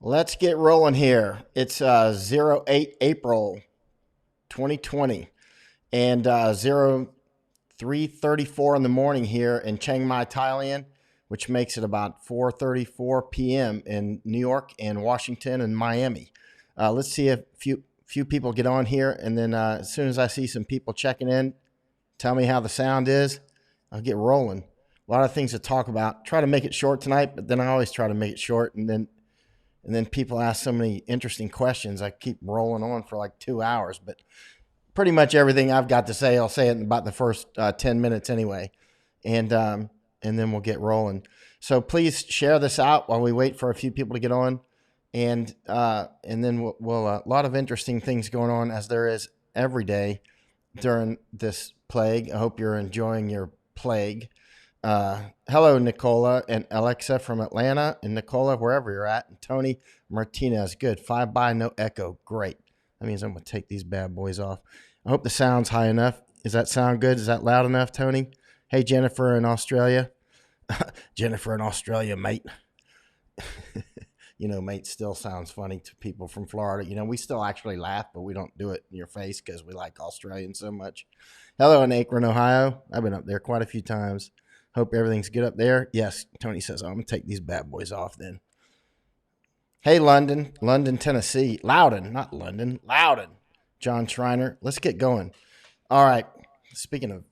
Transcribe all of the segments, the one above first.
Let's get rolling here. It's 08 April 2020 and 03:34 in the morning here in Chiang Mai, Thailand, which makes it about 4:34 p.m. in New York and Washington and Miami. Let's see if few people get on here, and then as soon as I see some people checking in, tell me how the sound is. I'll get rolling. A lot of things to talk about. Try to make it short tonight, but then I always try to make it short, and then people ask so many interesting questions. I keep rolling on for like 2 hours, but pretty much everything I've got to say, I'll say it in about the first 10 minutes anyway. And then we'll get rolling. So please share this out while we wait for a few people to get on. And then we'll a lot of interesting things going on, as there is every day during this plague. I hope you're enjoying your plague. Hello, Nicola and Alexa from Atlanta, and Nicola, wherever you're at, and Tony Martinez. Good. 5 by, no echo. Great. That means I'm going to take these bad boys off. I hope the sound's high enough. Does that sound good? Is that loud enough, Tony? Hey, Jennifer in Australia. Jennifer in Australia, mate. Mate still sounds funny to people from Florida. We still actually laugh, but we don't do it in your face because we like Australians so much. Hello in Akron, Ohio. I've been up there quite a few times. Hope everything's good up there. Yes, Tony says, I'm going to take these bad boys off then. Hey, London, Tennessee. Loudon, not London, Loudon. John Schreiner. Let's get going. All right. Speaking of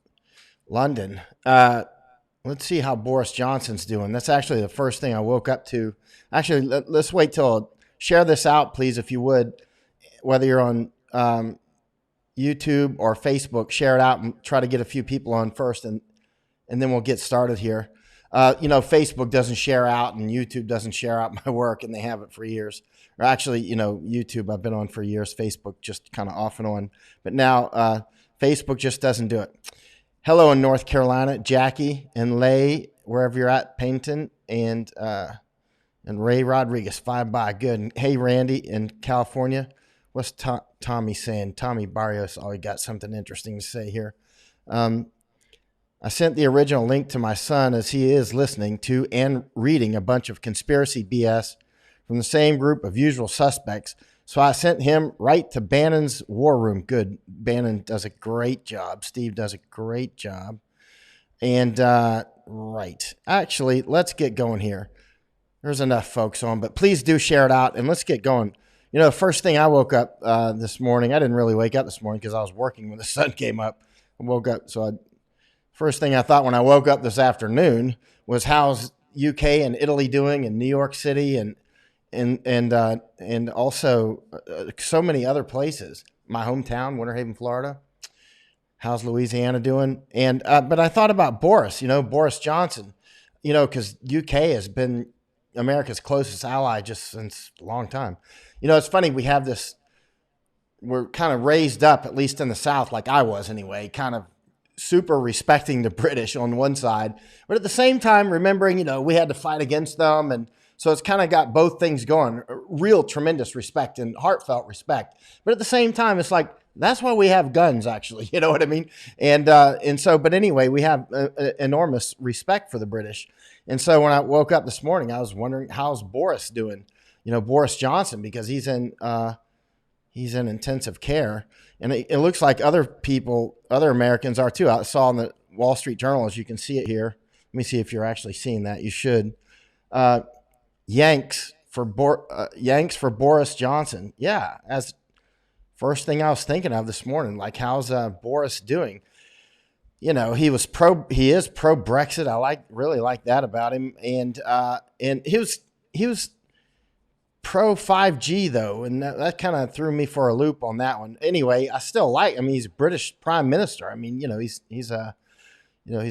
London, let's see how Boris Johnson's doing. That's actually the first thing I woke up to. Actually, let's wait till share this out, please, if you would. Whether you're on YouTube or Facebook, share it out and try to get a few people on first, and then we'll get started here. Facebook doesn't share out and YouTube doesn't share out my work, and they haven't for years. Or actually, YouTube I've been on for years. Facebook just kind of off and on. But now Facebook just doesn't do it. Hello in North Carolina, Jackie and Lay, wherever you're at, Payton and Ray Rodriguez, 5 by, good. And hey, Randy in California. What's Tommy saying? Tommy Barrios always got something interesting to say here. I sent the original link to my son, as he is listening to and reading a bunch of conspiracy BS from the same group of usual suspects. So I sent him right to Bannon's war room. Good. Bannon does a great job. Steve does a great job. And right. Actually, let's get going here. There's enough folks on, but please do share it out and let's get going. The first thing I woke up this morning, I didn't really wake up this morning because I was working when the sun came up. I woke up, first thing I thought when I woke up this afternoon was, how's UK and Italy doing, and New York City and also so many other places. My hometown, Winter Haven, Florida. How's Louisiana doing? And but I thought about Boris, Boris Johnson, because UK has been America's closest ally just since a long time. It's funny, we're kind of raised up, at least in the South, like I was anyway, kind of super respecting the British on one side, but at the same time remembering, we had to fight against them. And so it's kind of got both things going, real tremendous respect and heartfelt respect. But at the same time, it's like, that's why we have guns, actually. You know what I mean? But anyway, we have enormous respect for the British. And so when I woke up this morning, I was wondering, how's Boris doing? Boris Johnson, because he's in intensive care. And it looks like other Americans are too. I saw in the Wall Street Journal, as you can see it here. Let me see if you're actually seeing that. You should. Yanks for Boris Johnson. Yeah, as first thing I was thinking of this morning, like, how's Boris doing? He is pro Brexit. I really like that about him. And he was pro 5G though, and that kind of threw me for a loop on that one. Anyway, I still he's British Prime Minister. He's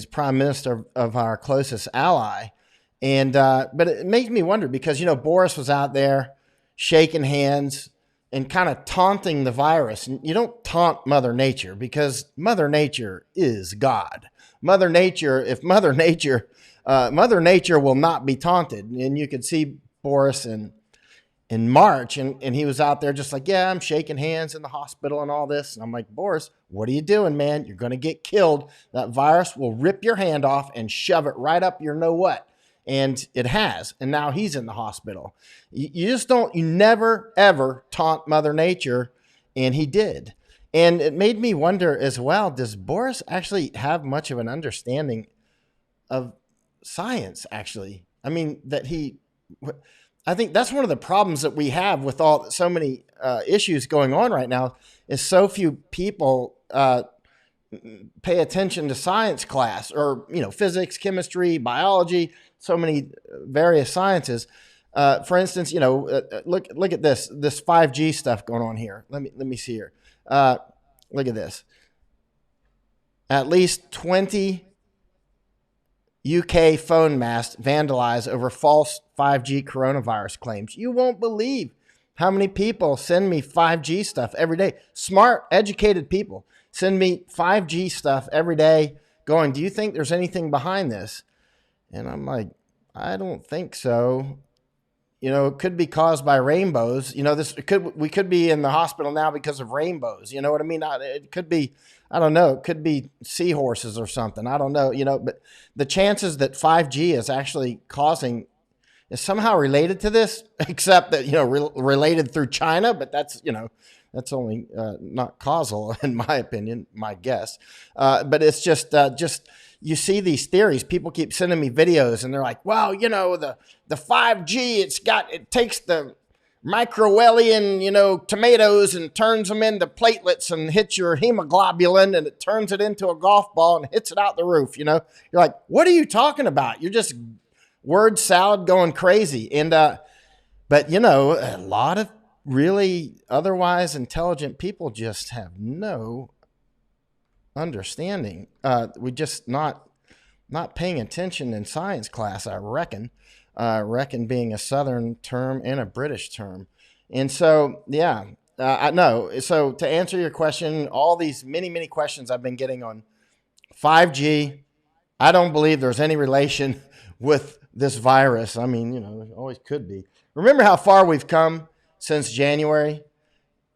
Prime Minister of our closest ally. And but it makes me wonder, because Boris was out there shaking hands and kind of taunting the virus. And you don't taunt Mother Nature, because Mother Nature is God. Mother Nature will not be taunted. And you could see Boris in March, and he was out there just like, yeah, I'm shaking hands in the hospital and all this. And I'm like, Boris, what are you doing, man? You're going to get killed. That virus will rip your hand off and shove it right up your know what. And it has. And now he's in the hospital. You never, ever taunt Mother Nature. And he did. And it made me wonder as well, does Boris actually have much of an understanding of science, actually? I mean, I think that's one of the problems that we have with so many issues going on right now is so few people pay attention to science class or, physics, chemistry, biology, so many various sciences. For instance, look at this 5G stuff going on here. Let me see here. Look at this. At least 20 UK phone masts vandalized over false 5G coronavirus claims. You won't believe how many people send me 5G stuff every day. Smart, educated people send me 5G stuff every day going, do you think there's anything behind this? And I'm like, I don't think so. It could be caused by rainbows. We could be in the hospital now because of rainbows. You know what I mean? It could be, I don't know. It could be seahorses or something. I don't know. But the chances that 5G is actually is somehow related to this, except that, related through China, but that's only not causal in my opinion, my guess. But it's just you see these theories. People keep sending me videos and they're like, well, the 5G, it takes the microellian, tomatoes and turns them into platelets and hits your hemoglobulin and it turns it into a golf ball and hits it out the roof. You're like, what are you talking about? You're just word salad going crazy. And, but a lot of really otherwise intelligent people just have no understanding. We just not paying attention in science class, I reckon. Reckon being a Southern term and a British term. And so, yeah, I know. So to answer your question, all these many, many questions I've been getting on 5G, I don't believe there's any relation with this virus. I mean, there always could be. Remember how far we've come since January?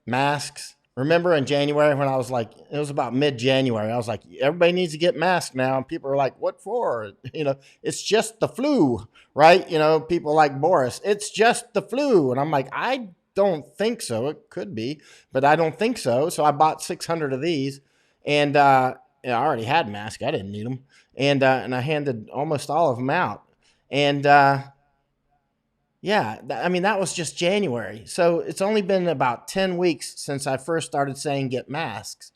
Masks. Remember in January when I was like, it was about mid-January, I was like, everybody needs to get masked now. And people are like, what for? It's just the flu, right? People like Boris, it's just the flu. And I'm like, I don't think so. It could be, but I don't think so. So I bought 600 of these and I already had masks. I didn't need them. And I handed almost all of them out. And yeah, that was just January. So it's only been about 10 weeks since I first started saying get masks.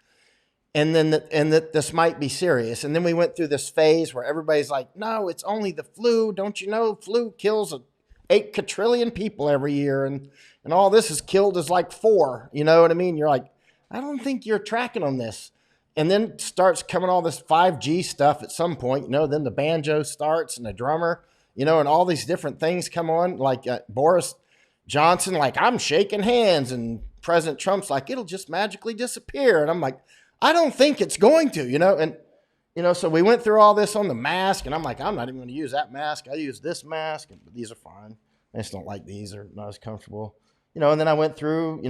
And then that this might be serious. And then we went through this phase where everybody's like, no, it's only the flu. Don't you know flu kills 8 quadrillion people every year. And all this is killed is like 4. You know what I mean? You're like, I don't think you're tracking on this. And then starts coming all this 5G stuff at some point. Then the banjo starts and the drummer. And all these different things come on, like Boris Johnson, like, I'm shaking hands, and President Trump's like, it'll just magically disappear. And I'm like, I don't think it's going to, and, so we went through all this on the mask, and I'm like, I'm not even going to use that mask. I use this mask, and these are fine. I just don't like these. They're not as comfortable, and then I went through,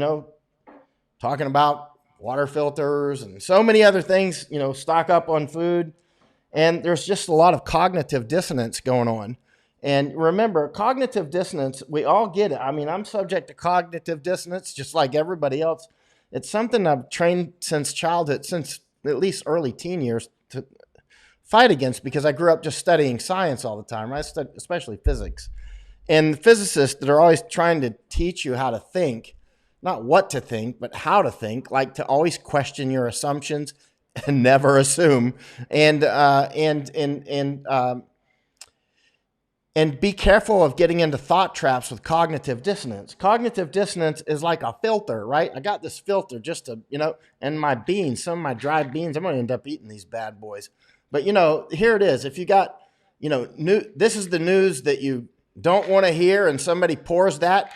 talking about water filters and so many other things, stock up on food. And there's just a lot of cognitive dissonance going on. And remember, cognitive dissonance, we all get it. I mean, I'm subject to cognitive dissonance just like everybody else. It's something I've trained since childhood, since at least early teen years, to fight against, because I grew up just studying science all the time, right? Especially physics. And physicists that are always trying to teach you how to think, not what to think, but how to think, like to always question your assumptions and never assume. And be careful of getting into thought traps with cognitive dissonance. Cognitive dissonance is like a filter, right? I got this filter just to, and my beans, some of my dried beans, I'm going to end up eating these bad boys. But, here it is. If you got, this is the news that you don't want to hear, and somebody pours that,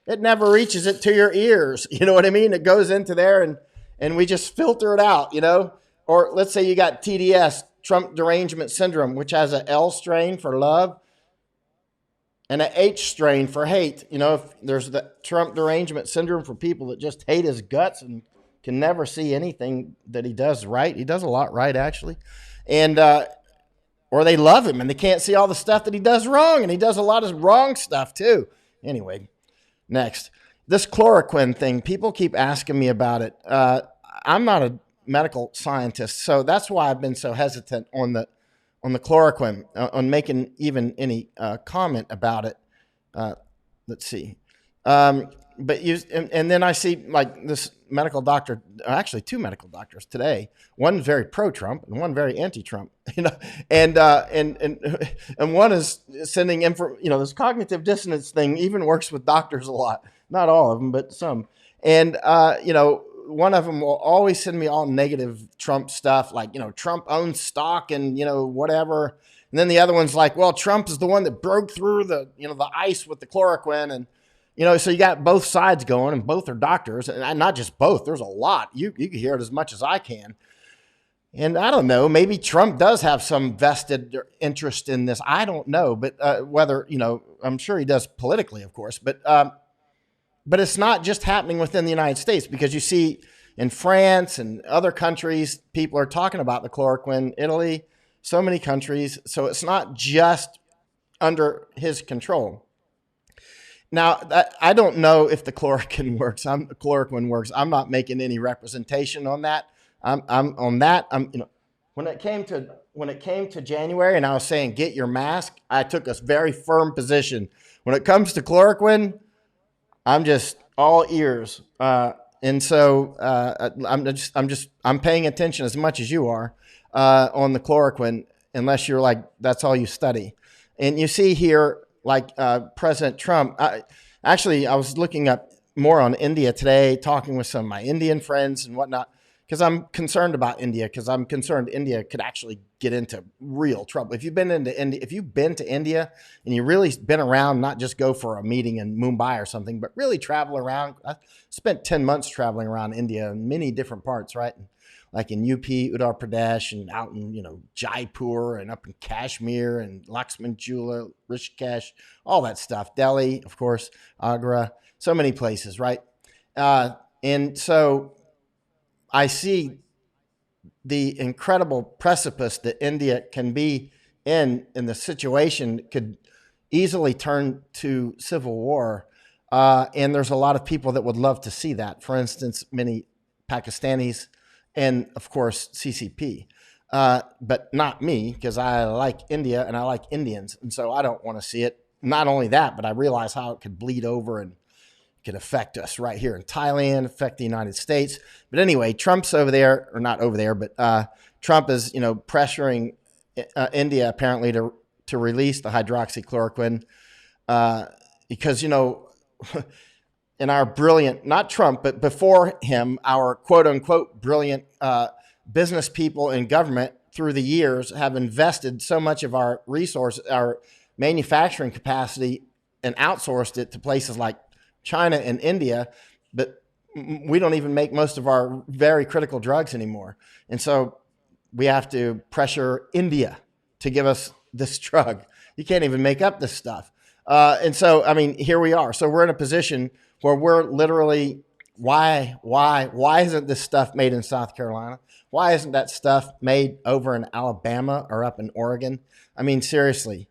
it never reaches it to your ears. You know what I mean? It goes into there and we just filter it out, Or let's say you got TDS, Trump Derangement Syndrome, which has an L strain for love and an H strain for hate. If there's the Trump Derangement Syndrome for people that just hate his guts and can never see anything that he does right. He does a lot right, actually. And, or they love him and they can't see all the stuff that he does wrong. And he does a lot of wrong stuff too. Anyway, next. This chloroquine thing, people keep asking me about it. I'm not a medical scientist, so that's why I've been so hesitant on the chloroquine, on making even any comment about it. Let's see. But and then I see like this medical doctor, actually two medical doctors today. One very pro-Trump and one very anti-Trump. And one is sending info. This cognitive dissonance thing even works with doctors a lot. Not all of them, but some. And one of them will always send me all negative Trump stuff, like Trump owns stock and whatever. And then the other one's like, well, Trump is the one that broke through the the ice with the chloroquine. And so you got both sides going, and both are doctors, and not just both. There's a lot. You can hear it as much as I can. And I don't know, maybe Trump does have some vested interest in this. I don't know, but whether I'm sure he does politically, of course, but it's not just happening within the United States, because you see in France and other countries, people are talking about the chloroquine, Italy, so many countries. So it's not just under his control. Now, I don't know if the chloroquine works. I'm not making any representation on that. I'm on that. When it came to January, and I was saying get your mask, I took a very firm position. When it comes to chloroquine, I'm just all ears, and so I'm paying attention as much as you are on the chloroquine, unless you're like that's all you study. And you see here, like President Trump. I was looking up more on India today, talking with some of my Indian friends and whatnot, because I'm concerned about India, because I'm concerned India could actually get into real trouble. If you've been to India and you really been around, not just go for a meeting in Mumbai or something, but really travel around. I spent 10 months traveling around India in many different parts, right? Like in UP, Uttar Pradesh, and out in, Jaipur, and up in Kashmir, and Lakshmanjula, Rishikesh, all that stuff. Delhi, of course, Agra, so many places, right? And so I see the incredible precipice that India can be in the situation could easily turn to civil war. And there's a lot of people that would love to see that. For instance, many Pakistanis, and of course, CCP, but not me, because I like India and I like Indians. And so I don't want to see it. Not only that, but I realize how it could bleed over and could affect us right here in Thailand, affect the United States. But anyway, Trump's over there, or not over there, but Trump is, pressuring India apparently to release the hydroxychloroquine because, in our brilliant, not Trump, but before him, our quote unquote brilliant business people in government through the years have invested so much of our resources, our manufacturing capacity, and outsourced it to places like China and India, but we don't even make most of our very critical drugs anymore. And so we have to pressure India to give us this drug. You can't even make up this stuff. And so, here we are. So we're in a position where we're literally, why isn't this stuff made in South Carolina? Why isn't that stuff made over in Alabama or up in Oregon? Seriously,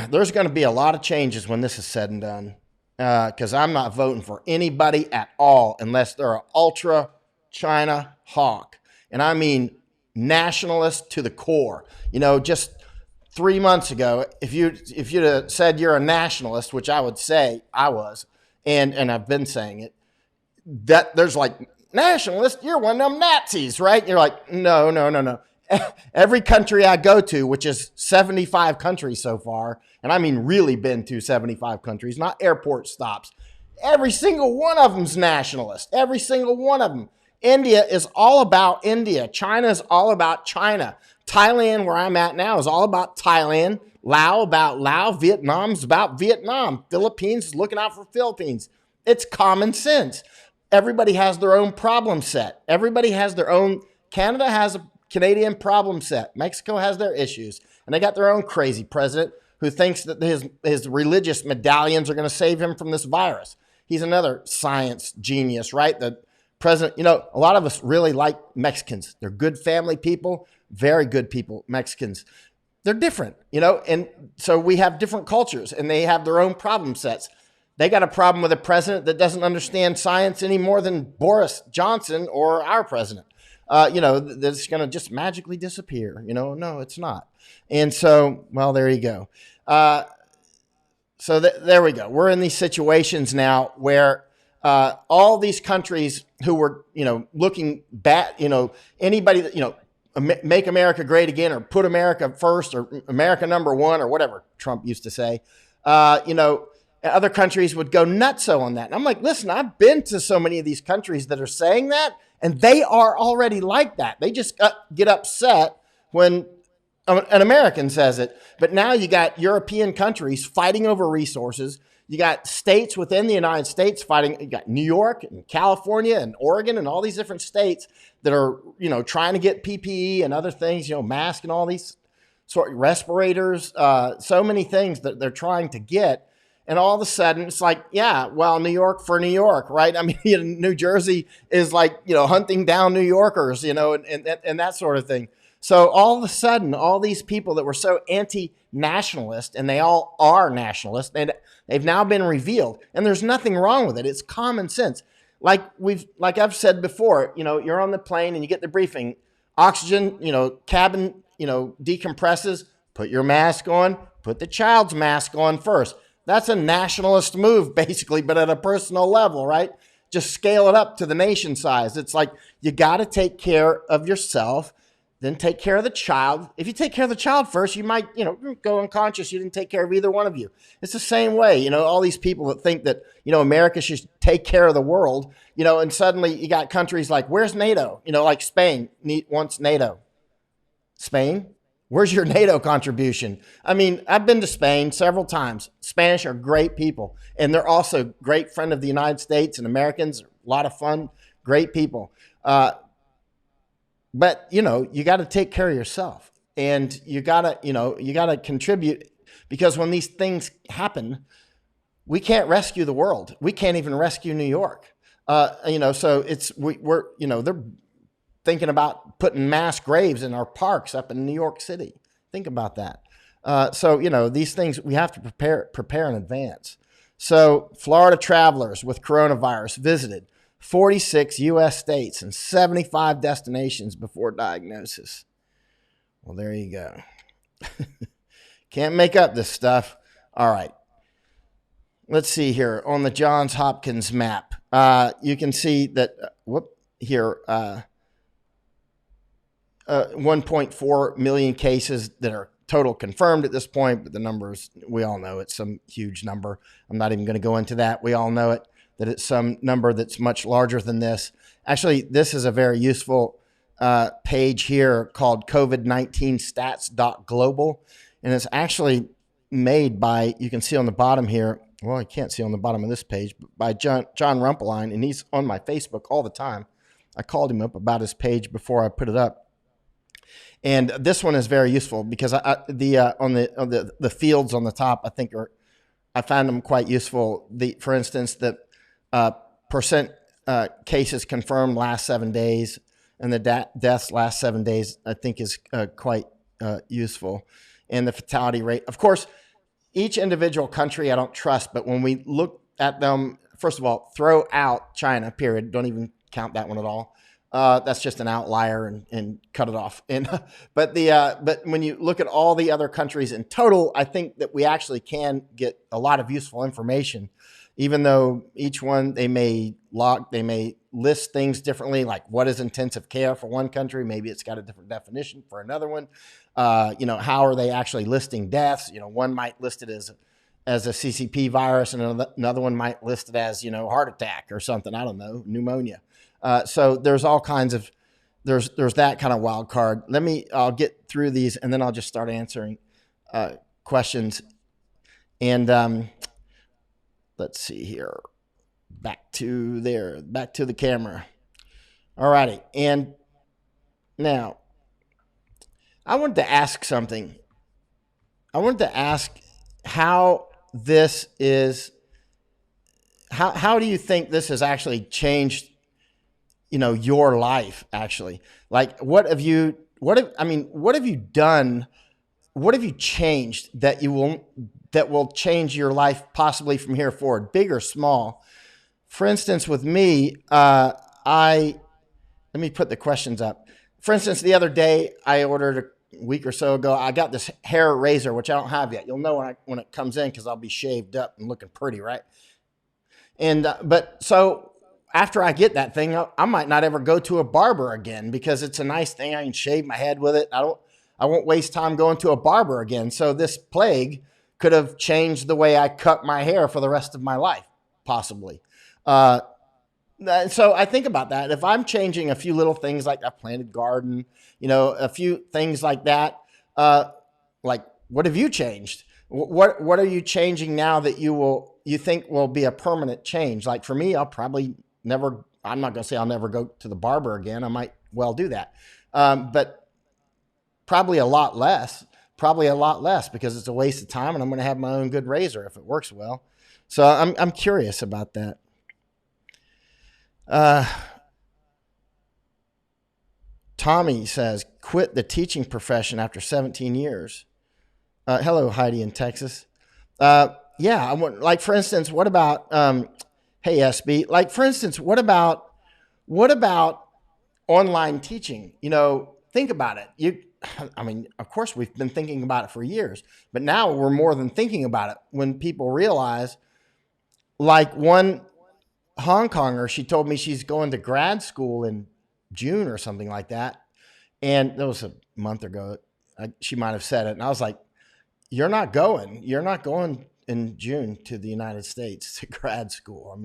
there's going to be a lot of changes when this is said and done, because I'm not voting for anybody at all unless they're an ultra China hawk. And I mean nationalist to the core. Just 3 months ago, if you'd have said you're a nationalist, which I would say I was, and I've been saying it, that there's like, nationalist, you're one of them Nazis, right? You're like, no. Every country I go to, which is 75 countries so far, and I mean really been to 75 countries, not airport stops, every single one of them's nationalist. Every single one of them. India is all about India. China is all about China. Thailand, where I'm at now, is all about Thailand. Laos about Laos. Vietnam's about Vietnam. Philippines is looking out for Philippines. It's common sense. Everybody has their own problem set. Everybody has their own. Canada has a Canadian problem set. Mexico has their issues. And they got their own crazy president who thinks that his religious medallions are going to save him from this virus. He's another science genius, right? The President, you know, a lot of us really like Mexicans. They're good family people, very good people, Mexicans. They're different, you know, and so we have different cultures and they have their own problem sets. They got a problem with a president that doesn't understand science any more than Boris Johnson or our president. You know, that's going to just magically disappear. You know, no, it's not. And so, well, there you go. There we go. We're in these situations now where all these countries who were, you know, looking bad, you know, anybody that, you know, make America great again or put America first or America number one or whatever Trump used to say, you know, other countries would go nutso on that. And I'm like, listen, I've been to so many of these countries that are saying that, and they are already like that. They just get upset when an American says it. But now you got European countries fighting over resources. You got states within the United States fighting. You got New York and California and Oregon and all these different states that are, you know, trying to get PPE and other things, you know, masks and all these sort of respirators, so many things that they're trying to get. And all of a sudden it's like, yeah, well, New York for New York, right? I mean, you know, New Jersey is like, you know, hunting down New Yorkers, you know, and that sort of thing. So all of a sudden, all these people that were so anti-nationalist, and they all are nationalists, they've now been revealed. And there's nothing wrong with it. It's common sense. Like I've said before, you know, you're on the plane and you get the briefing. Oxygen, you know, cabin, you know, decompresses. Put your mask on. Put the child's mask on first. That's a nationalist move, basically, but at a personal level, right? Just scale it up to the nation size. It's like you got to take care of yourself, then take care of the child. If you take care of the child first, you might, you know, go unconscious. You didn't take care of either one of you. It's the same way, you know, all these people that think that, you know, America should take care of the world, you know, and suddenly you got countries like, where's NATO? You know, like Spain wants NATO. Spain? Where's your NATO contribution? I mean, I've been to Spain several times. Spanish are great people, and they're also great friend of the United States, and Americans are a lot of fun, great people. But, you know, you got to take care of yourself, and you got to contribute, because when these things happen, we can't rescue the world. We can't even rescue New York. You know, so we're, you know, they're thinking about putting mass graves in our parks up in New York City. Think about that. So, you know, these things we have to prepare in advance. So Florida travelers with coronavirus visited 46 U.S. states and 75 destinations before diagnosis. Well, there you go. Can't make up this stuff. All right. Let's see here on the Johns Hopkins map. You can see that, 1.4 million cases that are total confirmed at this point, but the numbers, we all know it's some huge number. I'm not even going to go into that. We all know it, that it's some number that's much larger than this. Actually, this is a very useful page here called COVID-19stats.global. And it's actually made by, you can see on the bottom here, well, I can't see on the bottom of this page, but by John Rumpeline, and he's on my Facebook all the time. I called him up about his page before I put it up. And this one is very useful because the fields on the top, I found them quite useful. For instance, the percent cases confirmed last 7 days and the deaths last 7 days, I think is quite useful. And the fatality rate, of course, each individual country I don't trust, but when we look at them, first of all, throw out China, period. Don't even count that one at all. That's just an outlier and cut it off. But when you look at all the other countries in total, I think that we actually can get a lot of useful information, even though each one, they may list things differently, like what is intensive care for one country. Maybe it's got a different definition for another one. You know, how are they actually listing deaths? You know, one might list it as a CCP virus and another one might list it as, you know, heart attack or something. I don't know, pneumonia. So there's all kinds of, there's that kind of wild card. I'll get through these and then I'll just start answering questions. And let's see here. Back to the camera. All righty. And now I wanted to ask something. I wanted to ask how do you think this has actually changed your life actually. Like, what have you done? What have you changed that will change your life possibly from here forward, big or small? For instance, with me, let me put the questions up. For instance, the other day I ordered a week or so ago, I got this hair razor, which I don't have yet. You'll know when it comes in because I'll be shaved up and looking pretty, right? And but so after I get that thing, I might not ever go to a barber again because it's a nice thing. I can shave my head with it. I won't waste time going to a barber again. So this plague could have changed the way I cut my hair for the rest of my life, possibly. So I think about that. If I'm changing a few little things like I planted garden, a few things like that, like what have you changed? What are you changing now that you think will be a permanent change? Like for me, I'm not going to say I'll never go to the barber again. I might well do that. But probably a lot less because it's a waste of time and I'm going to have my own good razor if it works well. So I'm curious about that. Tommy says, quit the teaching profession after 17 years. Hello, Heidi in Texas. Yeah, I want, like, for instance, what about, hey, SB, like, for instance, what about online teaching? Think about it. Of course, we've been thinking about it for years, but now we're more than thinking about it when people realize, like one Hong Konger, she told me she's going to grad school in June or something like that. And that was a month ago. She might have said it. And I was like, you're not going in June to the United States to grad school.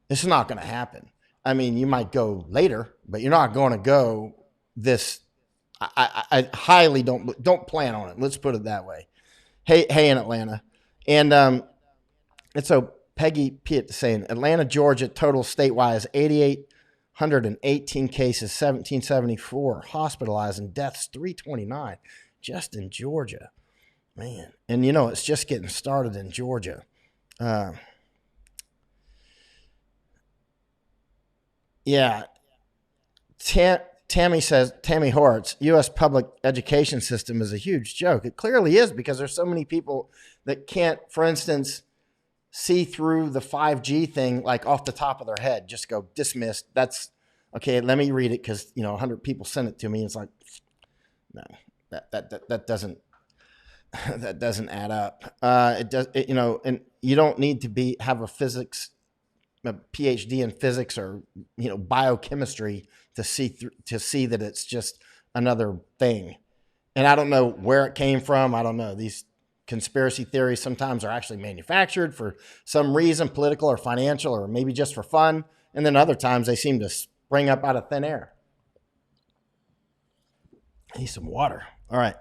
It's not going to happen. You might go later, but you're not going to go this. I highly don't plan on it. Let's put it that way. Hey, in Atlanta. And, it's so Peggy Pitt saying Atlanta, Georgia, total statewide is 8,818 cases, 1,774 hospitalized, and deaths 329 just in Georgia. Man. And it's just getting started in Georgia. Yeah. Tammy Hortz, U.S. public education system is a huge joke. It clearly is because there's so many people that can't, for instance, see through the 5G thing, like off the top of their head, just go dismissed. That's okay. Let me read it. Cause 100 people sent it to me. It's like, no, that doesn't, that doesn't add up. It does, and you don't need to have a PhD in physics or, biochemistry to see that it's just another thing. And I don't know where it came from. I don't know. These conspiracy theories sometimes are actually manufactured for some reason, political or financial, or maybe just for fun. And then other times they seem to spring up out of thin air. I need some water. All right.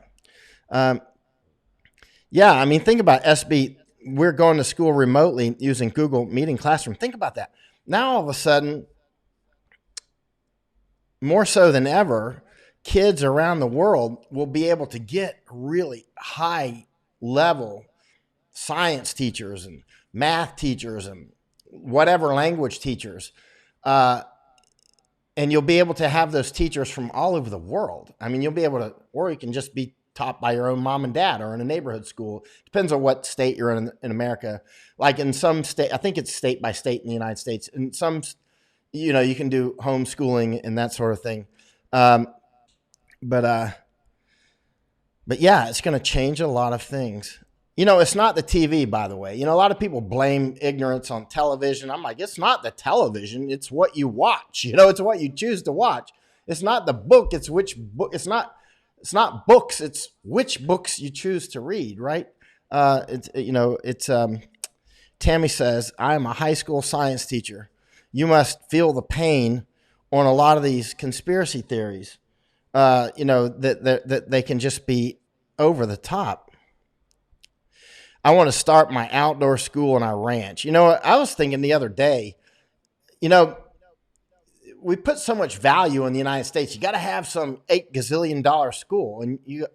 Yeah, think about SB. We're going to school remotely using Google Meeting Classroom. Think about that. Now, all of a sudden, more so than ever, kids around the world will be able to get really high level science teachers and math teachers and whatever language teachers. And you'll be able to have those teachers from all over the world. You'll be able to, or you can just be taught by your own mom and dad or in a neighborhood school. Depends on what state you're in America. Like in some state, I think it's state by state in the United States. In some, you can do homeschooling and that sort of thing. But yeah, it's going to change a lot of things. It's not the TV, by the way. A lot of people blame ignorance on television. I'm like, it's not the television. It's what you watch. It's what you choose to watch. It's not the book. It's which book. It's not books. It's which books you choose to read, right? Tammy says, I am a high school science teacher. You must feel the pain on a lot of these conspiracy theories. That they can just be over the top. I want to start my outdoor school on our ranch. I was thinking the other day, we put so much value in the United States. You got to have some $8 gazillion school. And you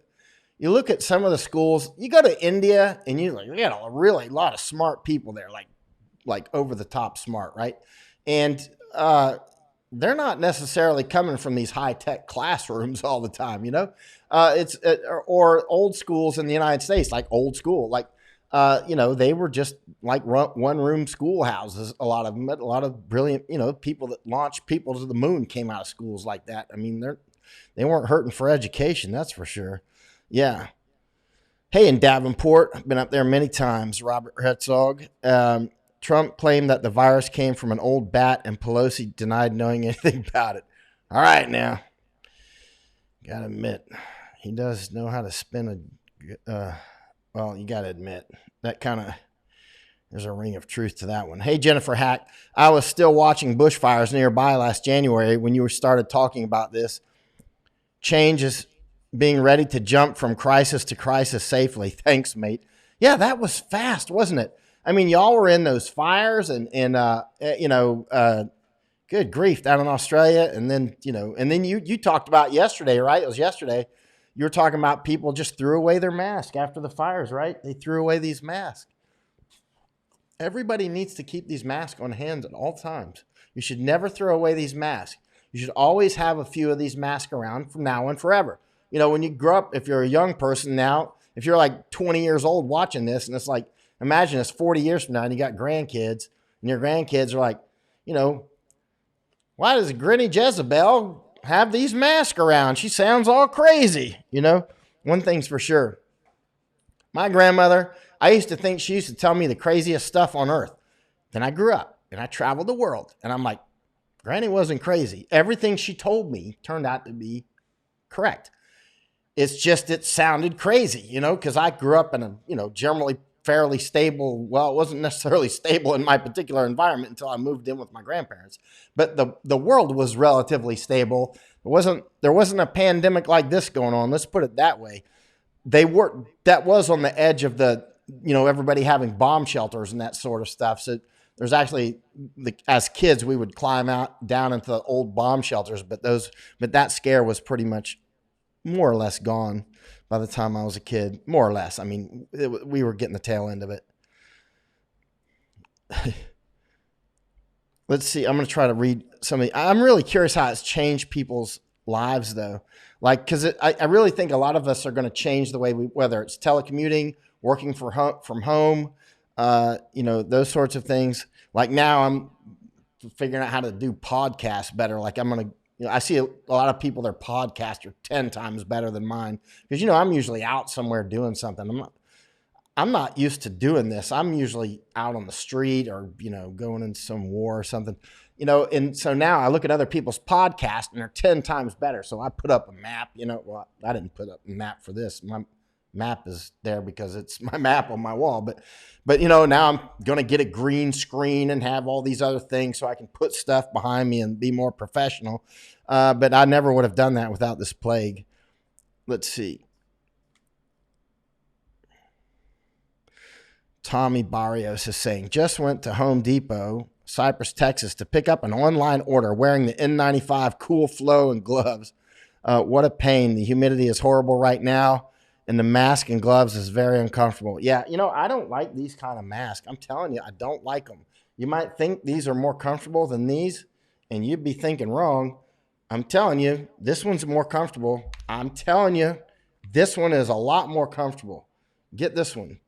look at some of the schools, you go to India and you got a really lot of smart people there, like over the top smart. Right. And, they're not necessarily coming from these high-tech classrooms all the time, or old schools in the United States, like old school, like, they were just like one-room schoolhouses. A lot of them, a lot of brilliant, people that launched people to the moon came out of schools like that. I mean, they weren't hurting for education, that's for sure. Yeah. Hey, in Davenport, I've been up there many times, Robert Herzog. Trump claimed that the virus came from an old bat, and Pelosi denied knowing anything about it. All right, now. Got to admit, he does know how to spin well, you got to admit, that kind of, there's a ring of truth to that one. Hey, Jennifer Hack, I was still watching bushfires nearby last January when you started talking about this. Change is being ready to jump from crisis to crisis safely. Thanks, mate. Yeah, that was fast, wasn't it? I mean, y'all were in those fires and good grief, down in Australia. And then, you talked about yesterday, right? It was yesterday. You were talking about people just threw away their mask after the fires, right? They threw away these masks. Everybody needs to keep these masks on hand at all times. You should never throw away these masks. You should always have a few of these masks around from now and forever. When you grow up, if you're a young person now, if you're like 20 years old watching this, and it's like, imagine it's 40 years from now and you got grandkids, and your grandkids are like, why does Granny Jezebel have these masks around? She sounds all crazy. One thing's for sure. My grandmother, I used to think she used to tell me the craziest stuff on earth. Then I grew up and I traveled the world, and I'm like, Granny wasn't crazy. Everything she told me turned out to be correct. It's just, it sounded crazy, because I grew up in a, generally fairly stable. Well, it wasn't necessarily stable in my particular environment until I moved in with my grandparents. But the world was relatively stable. There wasn't a pandemic like this going on. Let's put it that way. That was on the edge of the, everybody having bomb shelters and that sort of stuff. So there's actually, as kids, we would climb down into the old bomb shelters, but that scare was pretty much more or less gone by the time I was a kid. More or less. I mean, we were getting the tail end of it. Let's see. I'm going to try to read I'm really curious how it's changed people's lives, though. Like, because I really think a lot of us are going to change the way whether it's telecommuting, working from home, those sorts of things. Like now I'm figuring out how to do podcasts better. Like I'm going to, I see a lot of people, their podcasts are 10 times better than mine. Because, I'm usually out somewhere doing something. I'm not used to doing this. I'm usually out on the street or, going in some war or something, and so now I look at other people's podcasts and they're 10 times better. So I put up a map, well, I didn't put up a map for this. My map is there because it's my map on my wall. But now I'm going to get a green screen and have all these other things so I can put stuff behind me and be more professional. But I never would have done that without this plague. Let's see. Tommy Barrios is saying, just went to Home Depot, Cypress, Texas, to pick up an online order wearing the N95 Cool Flow and gloves. What a pain. The humidity is horrible right now, and the mask and gloves is very uncomfortable. Yeah, I don't like these kind of masks. I'm telling you, I don't like them. You might think these are more comfortable than these, and you'd be thinking wrong. I'm telling you, this one's more comfortable. I'm telling you, this one is a lot more comfortable. Get this one.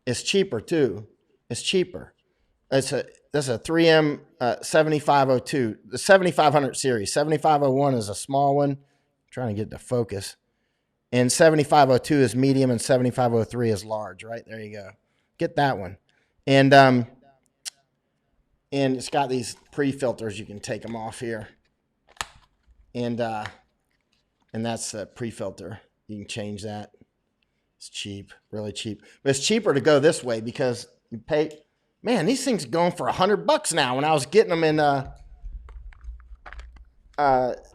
It's cheaper too. It's cheaper. That's a 3M 7502, the 7500 series. 7501 is a small one. I'm trying to get the focus. And 7502 is medium and 7503 is large, right? There you go. Get that one. And it's got these pre-filters. You can take them off here. And that's a pre-filter. You can change that. It's cheap, really cheap. But it's cheaper to go this way because you pay. Man, these things are going for $100 now. When I was getting them in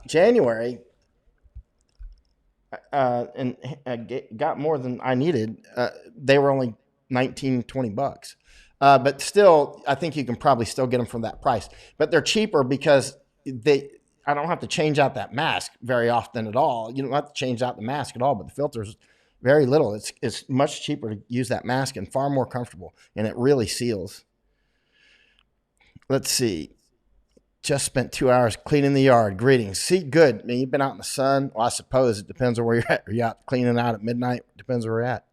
January, and I got more than I needed, they were only $19, $20. But still, I think you can probably still get them for that price. But they're cheaper because I don't have to change out that mask very often at all. You don't have to change out the mask at all, but the filters, very little. It's much cheaper to use that mask and far more comfortable, and it really seals. Let's see. Just spent 2 hours cleaning the yard. Greetings. See, good. Man, you've been out in the sun. Well, I suppose it depends on where you're at. Are you out cleaning out at midnight? Depends where we're at.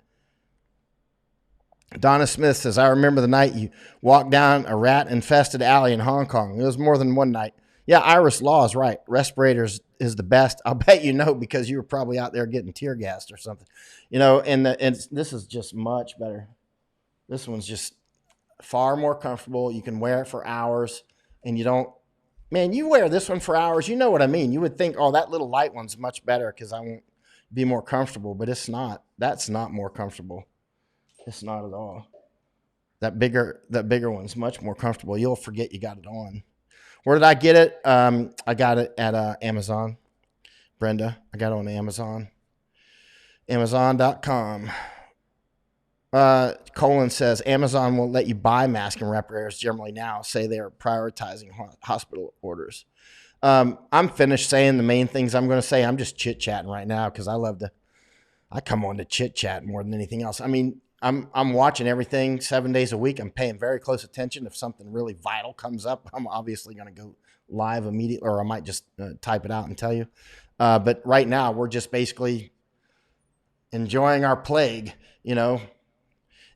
Donna Smith says, I remember the night you walked down a rat-infested alley in Hong Kong. It was more than one night. Yeah, Iris Law is right. Respirators is the best. I'll bet you know because you were probably out there getting tear gassed or something. And this is just much better. This one's just far more comfortable. You can wear it for hours, and you don't. Man, you wear this one for hours. You know what I mean. You would think, oh, that little light one's much better because I won't be more comfortable, but it's not. That's not more comfortable. It's not at all. That bigger one's much more comfortable. You'll forget you got it on. Where did I get it? I got it at Amazon. Brenda, I got it on Amazon. Amazon.com. Colin says, Amazon won't let you buy mask and respirators generally now. Say they're prioritizing hospital orders. I'm finished saying the main things I'm going to say. I'm just chit-chatting right now because I come on to chit-chat more than anything else. I mean, I'm watching everything 7 days a week. I'm paying very close attention. If something really vital comes up, I'm obviously going to go live immediately, or I might just type it out and tell you. But right now, we're just basically enjoying our plague,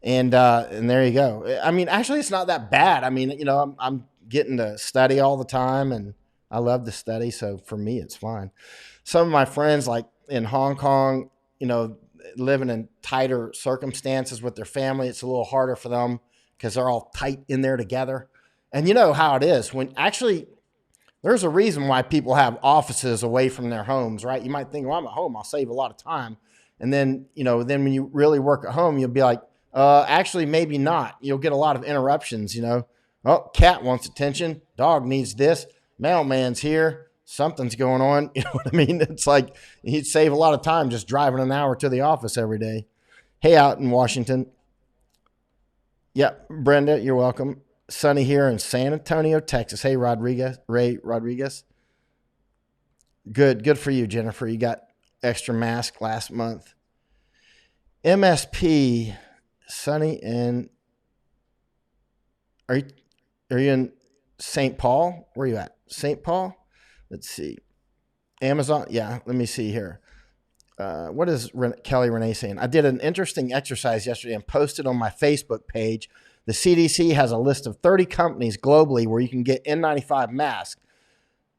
and there you go. I mean, actually, it's not that bad. I mean, I'm getting to study all the time, and I love to study. So for me, it's fine. Some of my friends, like in Hong Kong, living in tighter circumstances with their family, it's a little harder for them because they're all tight in there together. And you know how it is when actually there's a reason why people have offices away from their homes, right? You might think, well, I'm at home, I'll save a lot of time. And then, then when you really work at home, you'll be like, actually, maybe not. You'll get a lot of interruptions, Oh, cat wants attention. Dog needs this. Mailman's here. Something's going on. You know what I mean? It's like he'd save a lot of time just driving an hour to the office every day. Hey, out in Washington. Yeah, Brenda, you're welcome. Sunny here in San Antonio, Texas. Hey, Ray Rodriguez. Good for you, Jennifer. You got extra mask last month. MSP, Sunny, and are you in St. Paul? Where are you at? St. Paul? Let's see. Amazon. Yeah, let me see here. What is Kelly Renee saying? I did an interesting exercise yesterday and posted on my Facebook page. The CDC has a list of 30 companies globally where you can get N95 masks.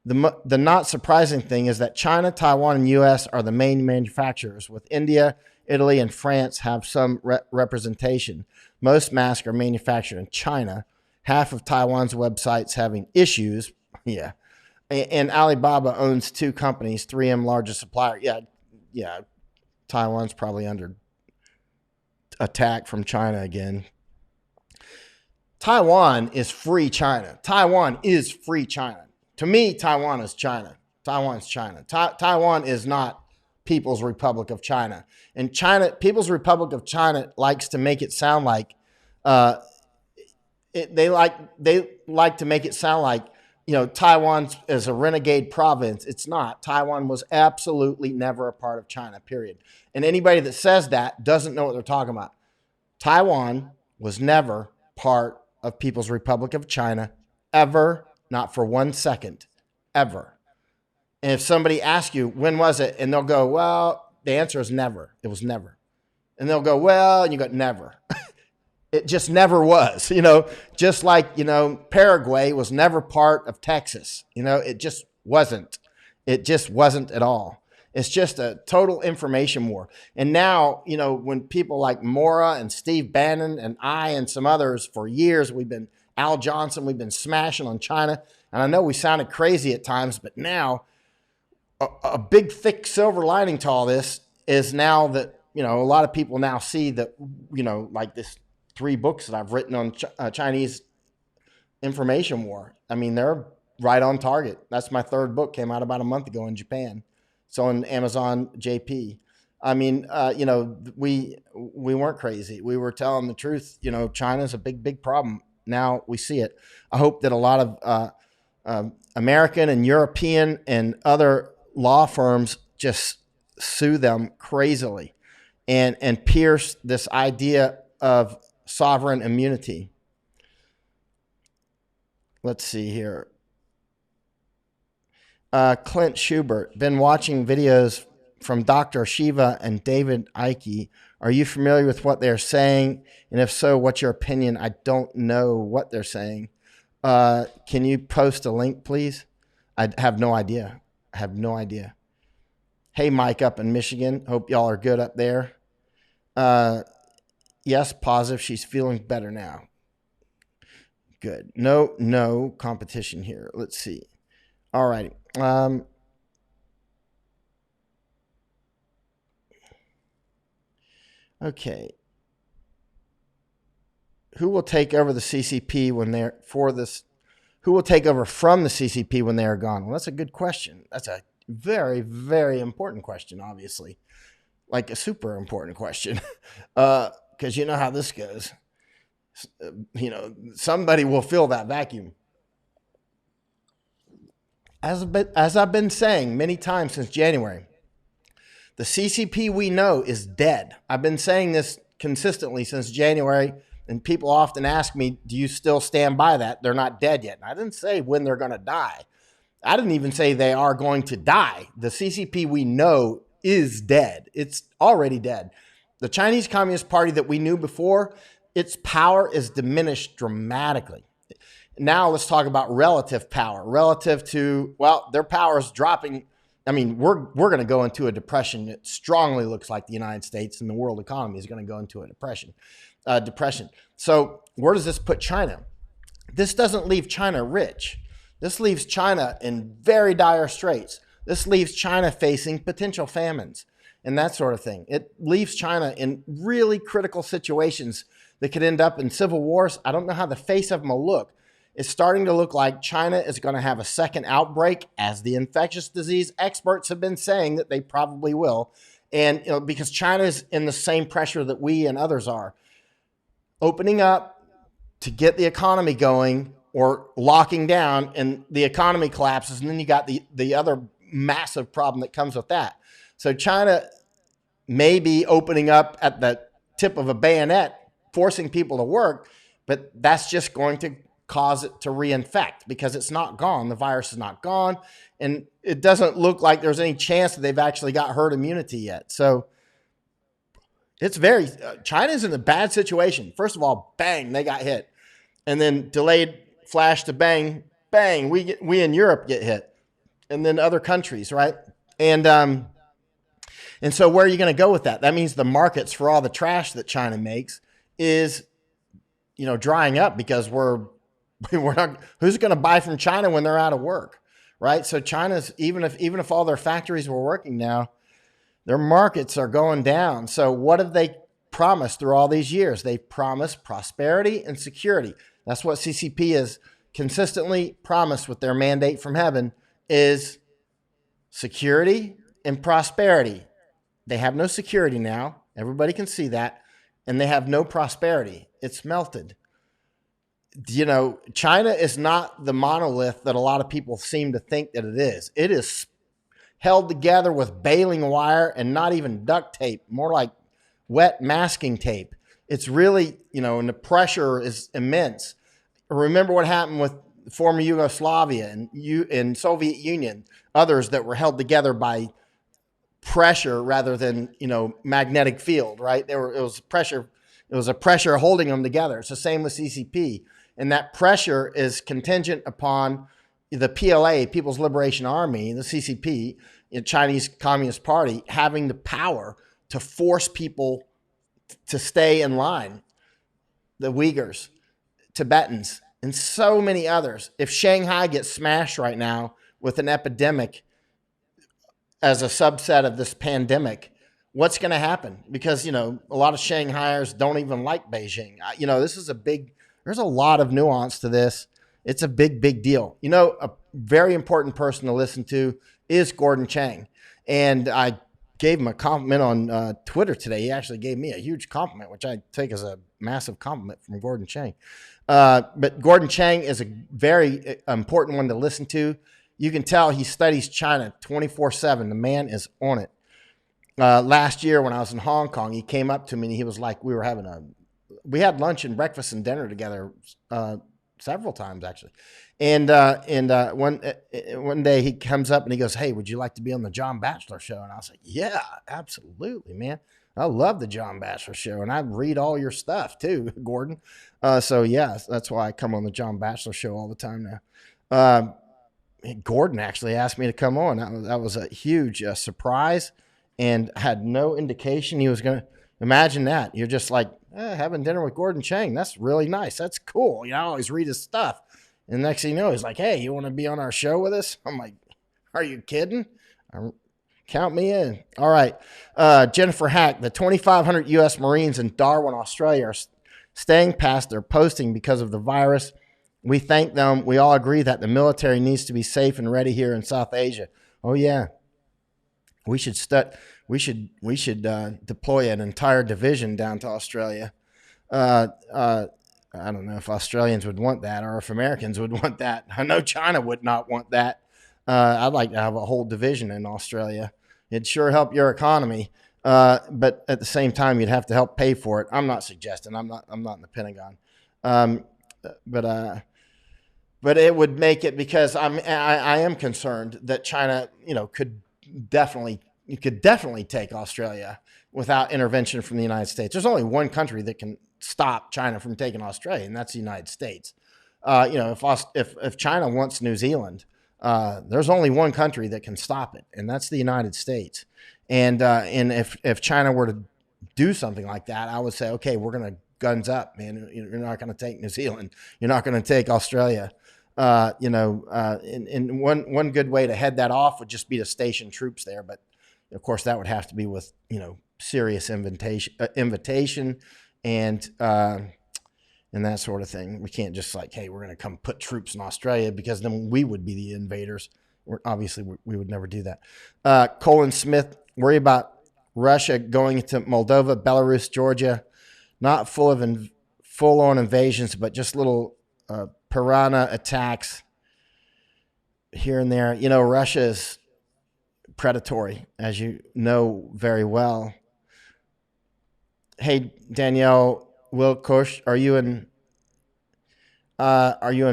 The not surprising thing is that China, Taiwan, and U.S. are the main manufacturers, with India, Italy, and France have some representation. Most masks are manufactured in China. Half of Taiwan's websites having issues. Yeah. And Alibaba owns two companies, 3M largest supplier. Yeah. Taiwan's probably under attack from China again. Taiwan is free China. Taiwan is free China. To me, Taiwan is China. Taiwan's China. Taiwan is not People's Republic of China. And People's Republic of China likes to make it sound like they like to make it sound like Taiwan is a renegade province. It's not. Taiwan was absolutely never a part of China, period. And anybody that says that doesn't know what they're talking about. Taiwan was never part of People's Republic of China, ever, not for 1 second, ever. And if somebody asks you, when was it? And they'll go, well, the answer is never. It was never. And they'll go, well, and you go, never. It just never was, just like, Paraguay was never part of Texas. It just wasn't. It just wasn't at all. It's just a total information war. And now, when people like Maura and Steve Bannon and I and some others for years, Al Johnson, we've been smashing on China. And I know we sounded crazy at times, but now a big, thick silver lining to all this is now that, a lot of people now see that, like this 3 books that I've written on Chinese information war. I mean, they're right on target. That's my 3rd book, came out about a month ago in Japan. It's on Amazon JP. I mean, we weren't crazy. We were telling the truth. China's a big, big problem. Now we see it. I hope that a lot of American and European and other law firms just sue them crazily and pierce this idea of sovereign immunity. Let's see here. Clint Schubert, been watching videos from Dr. Shiva and David Icke. Are you familiar with what they're saying? And if so, what's your opinion? I don't know what they're saying. Can you post a link, please? I have no idea. I have no idea. Hey, Mike up in Michigan. Hope y'all are good up there. Yes, positive. She's feeling better now. Good. No competition here. Let's see. All righty. Okay. Who will take over the CCP when they're for this? Who will take over from the CCP when they are gone? Well, that's a good question. That's a very, very important question, obviously. Like a super important question. Because you know how this goes. Somebody will fill that vacuum. As I've been saying many times since January, the CCP we know is dead. I've been saying this consistently since January, and people often ask me, do you still stand by that? They're not dead yet. And I didn't say when they're going to die. I didn't even say they are going to die. The CCP we know is dead. It's already dead. The Chinese Communist Party that we knew before, its power is diminished dramatically. Now let's talk about relative power. Relative to, well, their power is dropping. I mean, we're going to go into a depression. It strongly looks like the United States and the world economy is going to go into a depression. So where does this put China? This doesn't leave China rich. This leaves China in very dire straits. This leaves China facing potential famines and that sort of thing. It leaves China in really critical situations that could end up in civil wars. I don't know how the face of them will look. It's starting to look like China is going to have a second outbreak, as the infectious disease experts have been saying that they probably will. And because China is in the same pressure that we and others are. Opening up to get the economy going or locking down, and the economy collapses, and then you got the other massive problem that comes with that. So China may be opening up at the tip of a bayonet, forcing people to work, but that's just going to cause it to reinfect because it's not gone. The virus is not gone, and it doesn't look like there's any chance that they've actually got herd immunity yet. So it's China's in a bad situation. First of all, bang, they got hit. And then delayed flash to bang, bang, we in Europe get hit. And then other countries, right? And so where are you going to go with that? That means the markets for all the trash that China makes is, drying up because we're not, who's going to buy from China when they're out of work, right? So China's, even if all their factories were working now, their markets are going down. So what have they promised through all these years? They've promised prosperity and security. That's what CCP has consistently promised with their mandate from heaven is security and prosperity. They have no security now. Everybody can see that. And they have no prosperity. It's melted. China is not the monolith that a lot of people seem to think that it is. It is held together with baling wire and not even duct tape, more like wet masking tape. It's really, and the pressure is immense. Remember what happened with former Yugoslavia and Soviet Union, others that were held together by pressure rather than, magnetic field, right? It was a pressure holding them together. It's the same with CCP. And that pressure is contingent upon the PLA, People's Liberation Army, the CCP, the Chinese Communist Party, having the power to force people to stay in line. The Uyghurs, Tibetans, and so many others. If Shanghai gets smashed right now with an epidemic as a subset of this pandemic, what's going to happen? Because, a lot of Shanghaiers don't even like Beijing. There's a lot of nuance to this. It's a big, big deal. A very important person to listen to is Gordon Chang. And I gave him a compliment on Twitter today. He actually gave me a huge compliment, which I take as a massive compliment from Gordon Chang. But Gordon Chang is a very important one to listen to. You can tell he studies China 24/7. The man is on it. Last year when I was in Hong Kong, he came up to me and he was like, we had lunch and breakfast and dinner together several times actually. And one day he comes up and he goes, "Hey, would you like to be on the John Batchelor show?" And I was like, "Yeah, absolutely, man. I love the John Batchelor show, and I read all your stuff too, Gordon." So yeah, that's why I come on the John Batchelor show all the time now. Gordon actually asked me to come on. That was a huge surprise, and had no indication he was going to. Imagine that. You're just like having dinner with Gordon Chang. That's really nice. That's cool. I always read his stuff. And the next thing you know, he's like, "Hey, you want to be on our show with us?" I'm like, "Are you kidding?" Count me in. All right. Jennifer Hack, the 2,500 U.S. Marines in Darwin, Australia are staying past their posting because of the virus. We thank them. We all agree that the military needs to be safe and ready here in South Asia. Oh yeah, we should deploy an entire division down to Australia. I don't know if Australians would want that or if Americans would want that. I know China would not want that. I'd like to have a whole division in Australia. It'd sure help your economy, but at the same time, you'd have to help pay for it. I'm not suggesting. I'm not in the Pentagon, but it would make it because I am concerned that China, could definitely take Australia without intervention from the United States. There's only one country that can stop China from taking Australia, and that's the United States. If China wants New Zealand, there's only one country that can stop it, and that's the United States. And if China were to do something like that, I would say, okay, we're going to guns up, man. You're not going to take New Zealand. You're not going to take Australia. And one good way to head that off would just be to station troops there. But of course, that would have to be with, serious invitation and that sort of thing. We can't just like, hey, we're going to come put troops in Australia because then we would be the invaders. We would never do that. Colin Smith, worry about Russia going into Moldova, Belarus, Georgia, not full-on invasions, but just little piranha attacks here and there. Russia is predatory, as you know very well. Hey, Danielle Wilkosh, are you in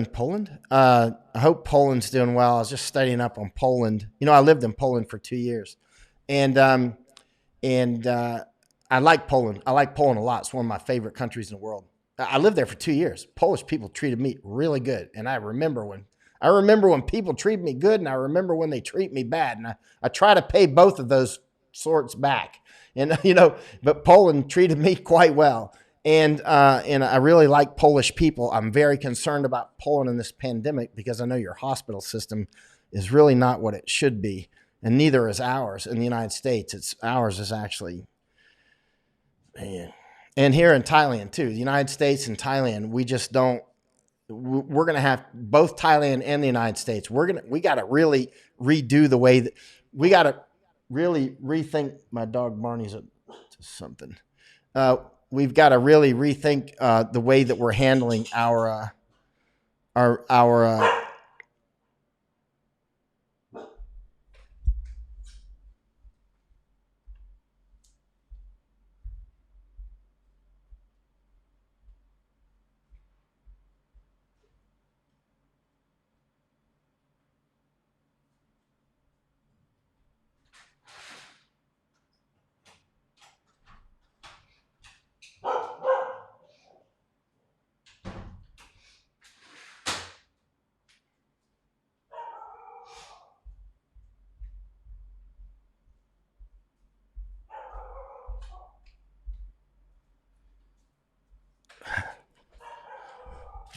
Poland? I hope Poland's doing well. I was just studying up on Poland. I lived in Poland for 2 years, and I like Poland. I like Poland a lot. It's one of my favorite countries in the world. I lived there for 2 years. Polish people treated me really good, and I remember when people treat me good, and I remember when they treat me bad, and I try to pay both of those sorts back. And but Poland treated me quite well, and I really like Polish people. I'm very concerned about Poland in this pandemic because I know your hospital system is really not what it should be, and neither is ours in the United States. Ours is actually, man. And here in Thailand too, the United States and Thailand, we just don't. We're going to have both Thailand and the United States. We got to really redo the way that we got to really rethink. My dog Barney's up to something. We've got to really rethink the way that we're handling our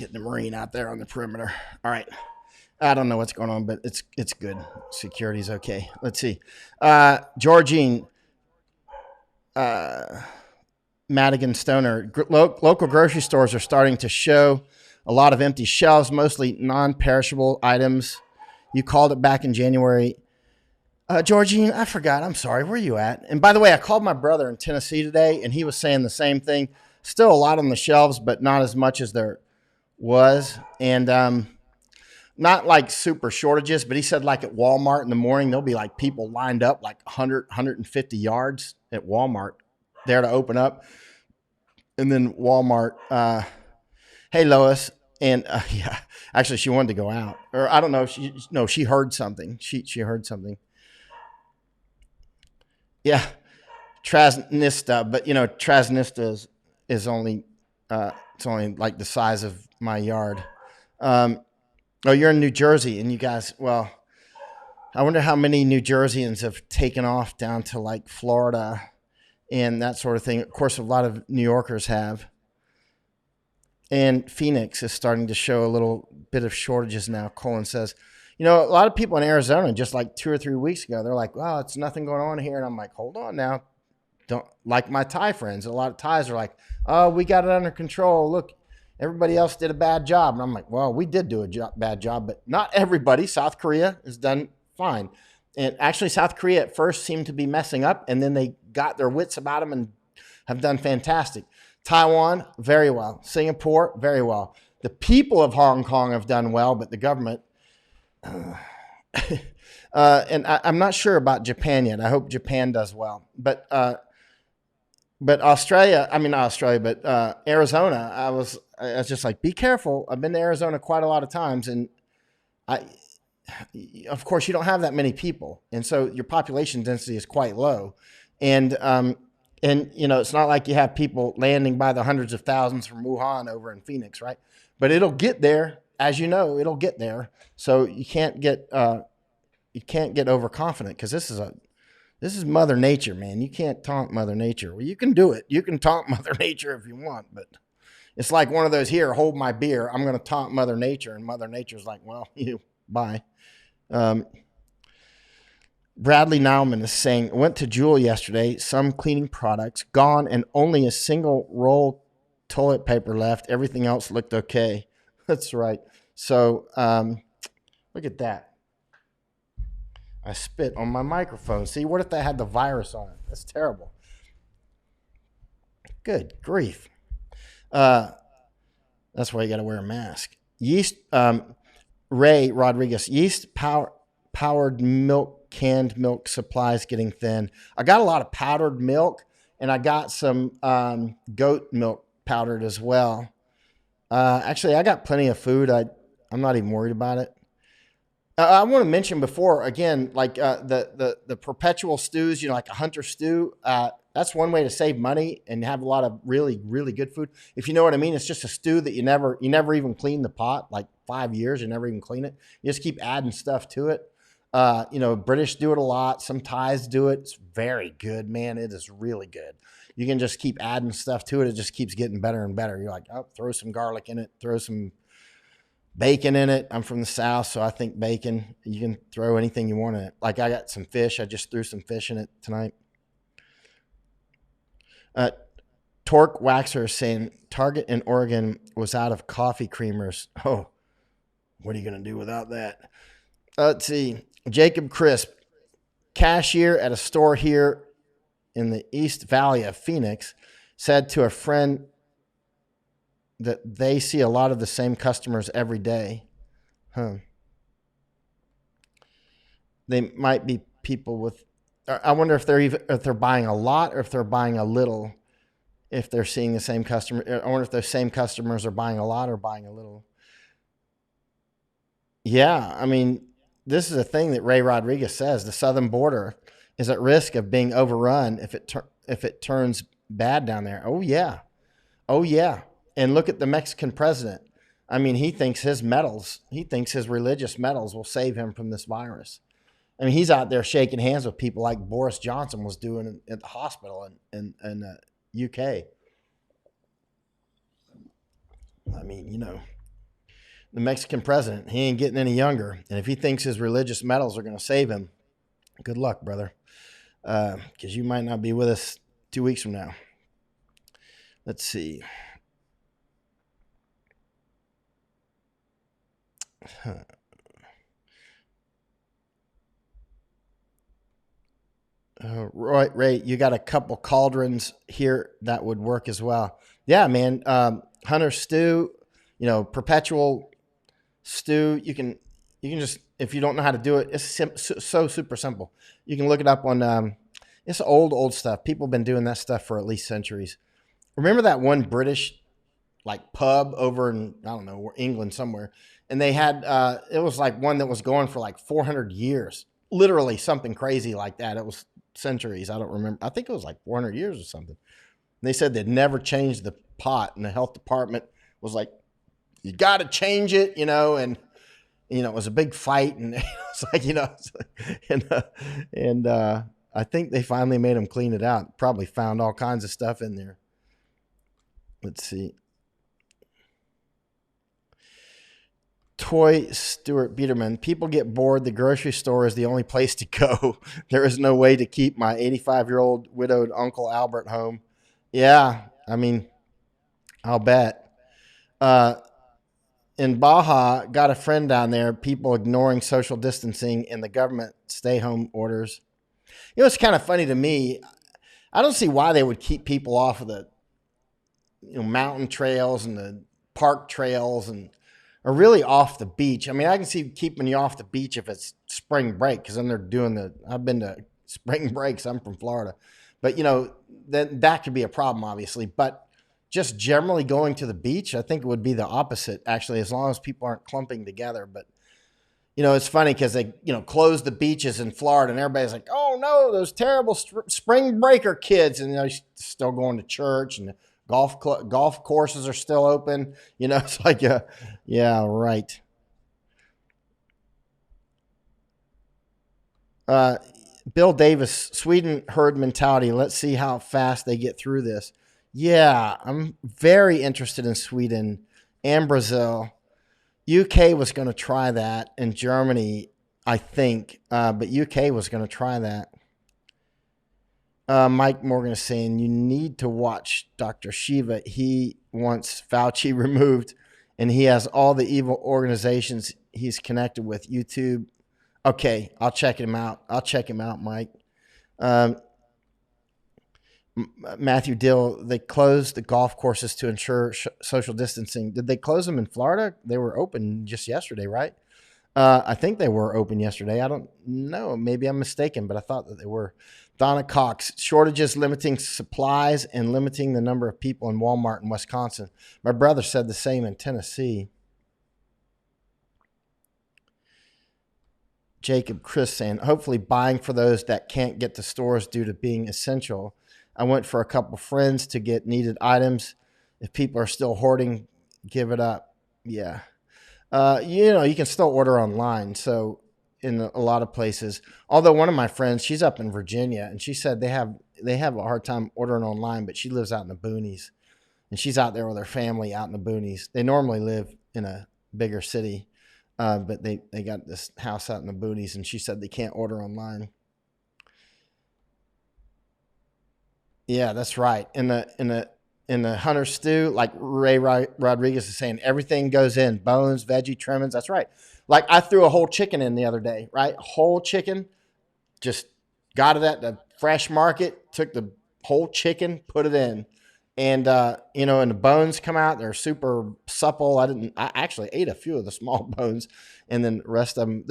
getting the Marine out there on the perimeter. All right. I don't know what's going on, but it's good. Security's okay. Let's see. Georgine Madigan Stoner. Local grocery stores are starting to show a lot of empty shelves, mostly non-perishable items. You called it back in January. Georgine, I forgot. I'm sorry. Where are you at? And by the way, I called my brother in Tennessee today, and he was saying the same thing. Still a lot on the shelves, but not as much as there was. And not like super shortages, but he said like at Walmart in the morning, there'll be like people lined up like 100, 150 yards at Walmart there to open up. And then Walmart, hey, Lois, And yeah, actually, she wanted to go out, or I don't know. She heard something. She heard something. Yeah, Transnista, but Transnista is only it's only like the size of my yard. Um, oh, you're in New Jersey, and you guys, well, I wonder how many New Jerseyans have taken off down to like Florida and that sort of thing. Of course, a lot of New Yorkers have. And Phoenix is starting to show a little bit of shortages now, Colin says. A lot of people in Arizona, just like 2 or 3 weeks ago, they're like, wow, it's nothing going on here. And I'm like, hold on now. Don't like my Thai friends. A lot of Thais are like, oh, we got it under control. Look, everybody else did a bad job. And I'm like, well, we did do a bad job, but not everybody. South Korea has done fine. And actually, South Korea at first seemed to be messing up, and then they got their wits about them and have done fantastic. Taiwan, very well. Singapore, very well. The people of Hong Kong have done well, but the government. And I'm not sure about Japan yet. I hope Japan does well. But Australia, I mean, not Australia, but Arizona, I was just like, be careful. I've been to Arizona quite a lot of times, and of course, you don't have that many people, and so your population density is quite low, and it's not like you have people landing by the hundreds of thousands from Wuhan over in Phoenix, right? But it'll get there, as you know, it'll get there. So you can't get overconfident, because this is Mother Nature, man. You can't taunt Mother Nature. Well, you can do it. You can taunt Mother Nature if you want, but it's like one of those, here, hold my beer. I'm going to taunt Mother Nature, and Mother Nature's like, well, bye. Bradley Nauman is saying, I went to Jewel yesterday, some cleaning products gone, and only a single roll toilet paper left. Everything else looked okay. That's right. So look at that. I spit on my microphone. See, what if that had the virus on it? That's terrible. Good grief. That's why you got to wear a mask. Yeast, Ray Rodriguez, powered milk, canned milk supplies getting thin. I got a lot of powdered milk, and I got some goat milk powdered as well. Actually, I got plenty of food. I'm not even worried about it. I want to mention before, again, like the perpetual stews, like a hunter stew. That's one way to save money and have a lot of really, really good food. If you know what I mean, it's just a stew that you never even clean the pot, like 5 years, you never even clean it. You just keep adding stuff to it. British do it a lot. Some Thais do it. It's very good, man. It is really good. You can just keep adding stuff to it. It just keeps getting better and better. You're like, oh, throw some garlic in it, throw some bacon in it. I'm from the South, so I think bacon. You can throw anything you want in it. Like I got some fish. I just threw some fish in it tonight. Torque Waxer saying Target in Oregon was out of coffee creamers. Oh, what are you going to do without that? Let's see. Jacob Crisp, cashier at a store here in the East Valley of Phoenix, said to a friend that they see a lot of the same customers every day. They might be people with, I wonder if they're buying a lot or if they're buying a little, if they're seeing the same customer. I wonder if those same customers are buying a lot or buying a little. Yeah, I mean, this is a thing that Ray Rodriguez says. The southern border is at risk of being overrun if it turns bad down there. Oh yeah. And look at the Mexican president. I mean, he thinks his religious medals will save him from this virus. I mean, he's out there shaking hands with people like Boris Johnson was doing at the hospital in UK. I mean, the Mexican president, he ain't getting any younger. And if he thinks his religious medals are going to save him, good luck, brother. Because you might not be with us 2 weeks from now. Let's see. Ray, you got a couple cauldrons here that would work as well. Yeah, man. Hunter stew, perpetual stew. You can just, if you don't know how to do it, it's so super simple. You can look it up on, it's old stuff. People have been doing that stuff for at least centuries. Remember that one British like pub over in, I don't know, England somewhere. And they had, it was like one that was going for like 400 years, literally something crazy like that. It was centuries. I don't remember. I think it was like 400 years or something. And they said they'd never changed the pot, and the health department was like, you got to change it, and, it was a big fight, and it's like, and I think they finally made them clean it out. Probably found all kinds of stuff in there. Let's see. Toy Stuart Biederman. People get bored. The grocery store is the only place to go. There is no way to keep my 85-year-old widowed Uncle Albert home. Yeah, I mean, I'll bet. In Baja, got a friend down there, people ignoring social distancing and the government stay-home orders. It's kind of funny to me. I don't see why they would keep people off of the mountain trails and the park trails and are really off the beach. I mean, I can see keeping you off the beach if it's spring break, because then they're doing I've been to spring breaks. I'm from Florida. But, that could be a problem, obviously. But just generally going to the beach, I think it would be the opposite, actually, as long as people aren't clumping together. But, it's funny because they, close the beaches in Florida, and everybody's like, oh, no, those terrible spring breaker kids. And, still going to church, and golf courses are still open. It's like, yeah, right. Bill Davis, Sweden herd mentality. Let's see how fast they get through this. Yeah, I'm very interested in Sweden and Brazil. UK was going to try that, and Germany, I think, but UK was going to try that. Mike Morgan is saying you need to watch Dr. Shiva. He wants Fauci removed, and he has all the evil organizations he's connected with. YouTube. Okay, I'll check him out. Mike. Matthew Dill, they closed the golf courses to ensure social distancing. Did they close them in Florida? They were open just yesterday, right? I think they were open yesterday. I don't know. Maybe I'm mistaken, but I thought that they were. Donna Cox, shortages limiting supplies and limiting the number of people in Walmart in Wisconsin. My brother said the same in Tennessee. Jacob Chris saying, hopefully buying for those that can't get to stores due to being essential. I went for a couple friends to get needed items. If people are still hoarding, give it up. Yeah. You can still order online. So in a lot of places, although one of my friends, she's up in Virginia, and she said they have a hard time ordering online, but she lives out in the boonies, and she's out there with her family out in the boonies. They normally live in a bigger city, but they got this house out in the boonies, and she said they can't order online. Yeah, that's right. In the hunter stew, like Ray Rodriguez is saying, everything goes in, bones, veggie, trimmings. That's right. Like I threw a whole chicken in the other day, right? Whole chicken, just got it at the fresh market, took the whole chicken, put it in. And, and the bones come out, they're super supple. I actually ate a few of the small bones, and then the rest of them,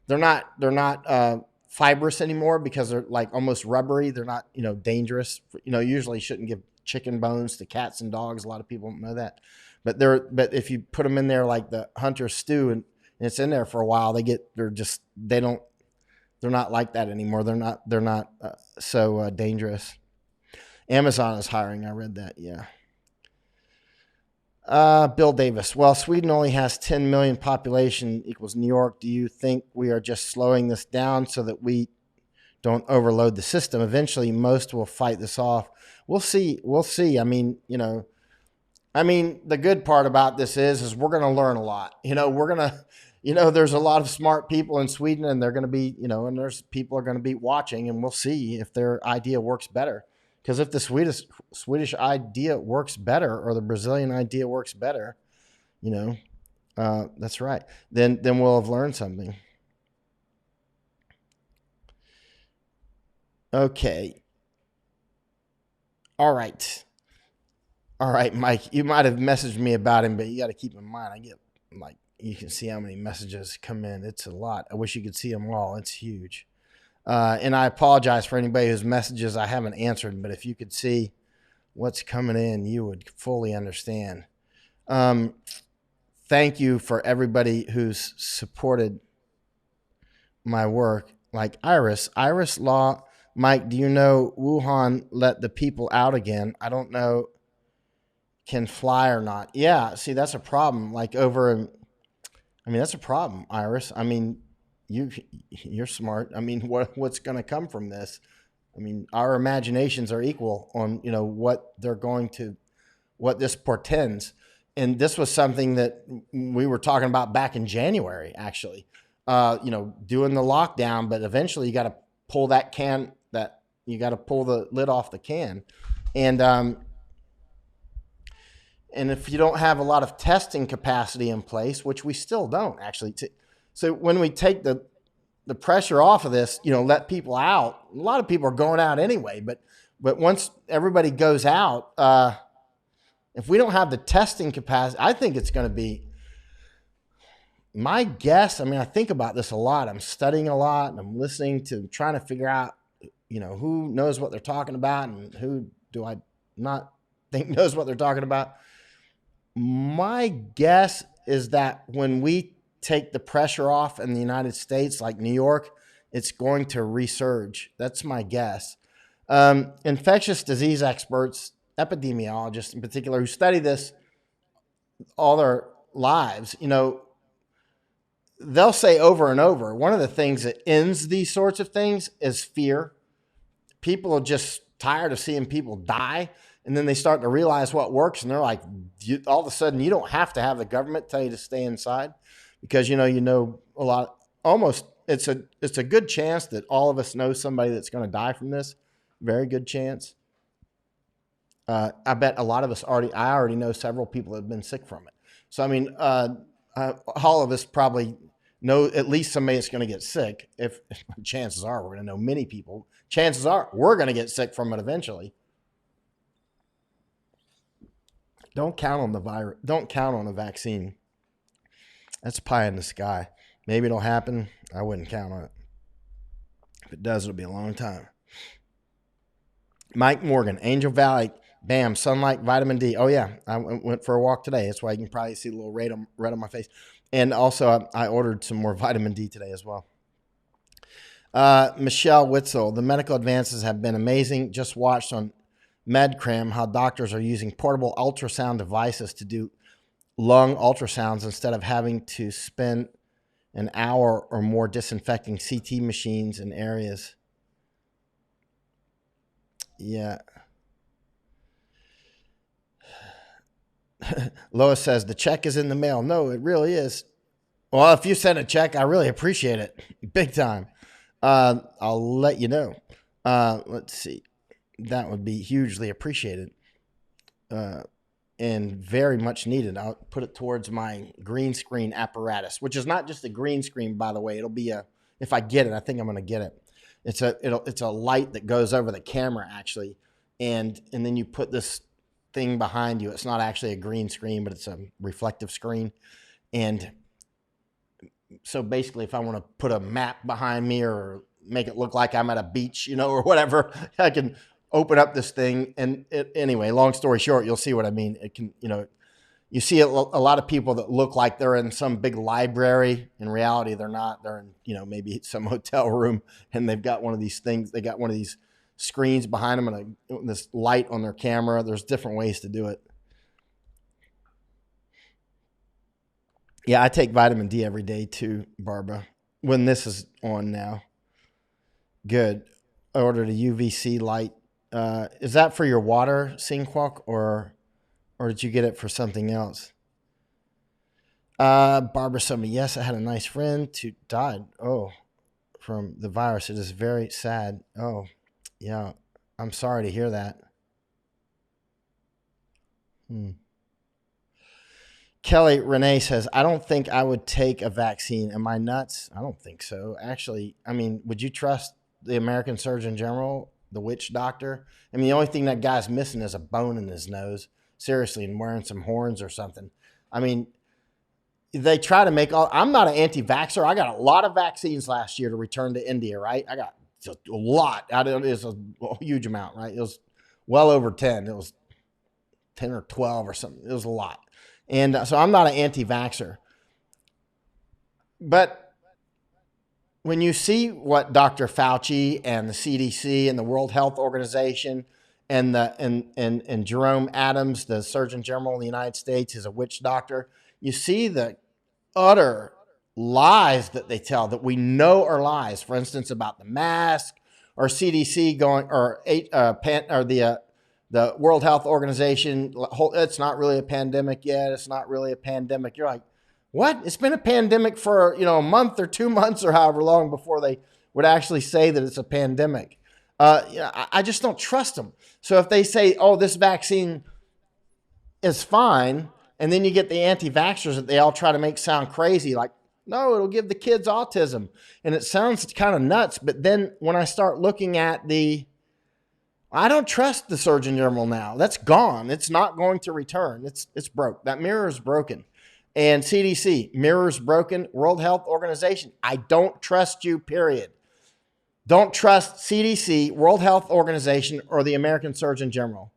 they're not fibrous anymore because they're like almost rubbery. They're not, dangerous. Usually shouldn't give chicken bones to cats and dogs. A lot of people don't know that, but if you put them in there like the hunter stew and it's in there for a while, they're not like that anymore. They're not so dangerous. Amazon is hiring. I read that. Yeah. Bill Davis. Well, Sweden only has 10 million population equals New York. Do you think we are just slowing this down so that we don't overload the system? Eventually, most will fight this off. We'll see. I mean, the good part about this is we're going to learn a lot. There's a lot of smart people in Sweden, and they're going to be, and there's people are going to be watching, and we'll see if their idea works better. Because if the Swedish idea works better, or the Brazilian idea works better, that's right. Then we'll have learned something. Okay. All right, Mike. You might have messaged me about him, but you got to keep in mind, I get you can see how many messages come in. It's a lot. I wish you could see them all. It's huge. And I apologize for anybody whose messages I haven't answered, but if you could see what's coming in, you would fully understand. Um, Thank you for everybody who's supported my work. Like Iris Law, Mike, do you know Wuhan let the people out again? I don't know, can fly or not. Yeah, see, that's a problem. Like over in, I mean, that's a problem, Iris. I mean, you're smart. I mean, what's going to come from this? I mean, our imaginations are equal on, what they're going to, what this portends. And this was something that we were talking about back in January, actually, doing the lockdown, but eventually you got to pull you got to pull the lid off the can. And if you don't have a lot of testing capacity in place, which we still don't actually. So when we take the pressure off of this, let people out, a lot of people are going out anyway, but once everybody goes out, if we don't have the testing capacity, I think it's going to be, my guess. I mean, I think about this a lot. I'm studying a lot and I'm listening to, trying to figure out, who knows what they're talking about and who do I not think knows what they're talking about. My guess is that when we take the pressure off in the United States, like New York, it's going to resurge. That's my guess. Infectious disease experts, epidemiologists in particular, who study this all their lives, they'll say over and over, one of the things that ends these sorts of things is fear. People are just tired of seeing people die. And then they start to realize what works. And they're like, all of a sudden, you don't have to have the government tell you to stay inside because, a lot, almost, it's a good chance that all of us know somebody that's going to die from this. Very good chance. I bet a lot of us I already know several people that have been sick from it. So, I mean, all of us probably know at least somebody that's going to get sick. If chances are we're going to know many people. Chances are we're going to get sick from it eventually. Don't count on the virus. Don't count on a vaccine. That's pie in the sky. Maybe it'll happen. I wouldn't count on it. If it does, it'll be a long time. Mike Morgan, Angel Valley, bam, sunlight, vitamin D. Oh, yeah, I went for a walk today. That's why you can probably see a little red on my face. And also, I ordered some more vitamin D today as well. Michelle Witzel, the medical advances have been amazing. Just watched on MedCram how doctors are using portable ultrasound devices to do lung ultrasounds instead of having to spend an hour or more disinfecting CT machines in areas. Yeah. Lois says, the check is in the mail. No, it really is. Well, if you send a check, I really appreciate it. Big time. I'll let you know. Let's see. That would be hugely appreciated and very much needed. I'll put it towards my green screen apparatus, which is not just a green screen, by the way. It'll be if I get it, I think I'm going to get it. It's a light that goes over the camera actually. And then you put this thing behind you. It's not actually a green screen, but it's a reflective screen. And so basically if I want to put a map behind me or make it look like I'm at a beach, or whatever, I can open up this thing. And anyway, long story short, you'll see what I mean. It can, you see a lot of people that look like they're in some big library. In reality, they're not. They're in, maybe some hotel room, and they've got one of these things. They got one of these screens behind them and this light on their camera. There's different ways to do it. Yeah, I take vitamin D every day too, Barbara, when this is on now. Good. I ordered a UVC light. Is that for your water, Sinquok, or did you get it for something else? Barbara Summer, yes, I had a nice friend who died. Oh, from the virus. It is very sad. Oh, yeah. I'm sorry to hear that. Kelly Renee says, I don't think I would take a vaccine. Am I nuts? I don't think so. Actually, I mean, would you trust the American Surgeon General, the witch doctor? I mean, the only thing that guy's missing is a bone in his nose. Seriously, and wearing some horns or something. I mean, they try to make I'm not an anti-vaxxer. I got a lot of vaccines last year to return to India, right? I got a lot. It was a huge amount, right? It was well over 10. It was 10 or 12 or something. It was a lot. And so I'm not an anti-vaxxer. But when you see what Dr. Fauci and the CDC and the World Health Organization and Jerome Adams, the Surgeon General of the United States, is a witch doctor, you see the utter lies that they tell that we know are lies. For instance, about the mask, or CDC going, or the World Health Organization, it's not really a pandemic yet. It's not really a pandemic. You're like, what? It's been a pandemic for, a month or 2 months or however long before they would actually say that it's a pandemic. I just don't trust them. So if they say, oh, this vaccine is fine, and then you get the anti-vaxxers that they all try to make sound crazy, like, no, it'll give the kids autism. And it sounds kind of nuts. But then when I start looking at I don't trust the Surgeon General now. That's gone. It's not going to return. It's broke. That mirror is broken. And CDC, mirror's broken. World Health Organization, I don't trust you, period. Don't trust CDC, World Health Organization, or the American Surgeon General.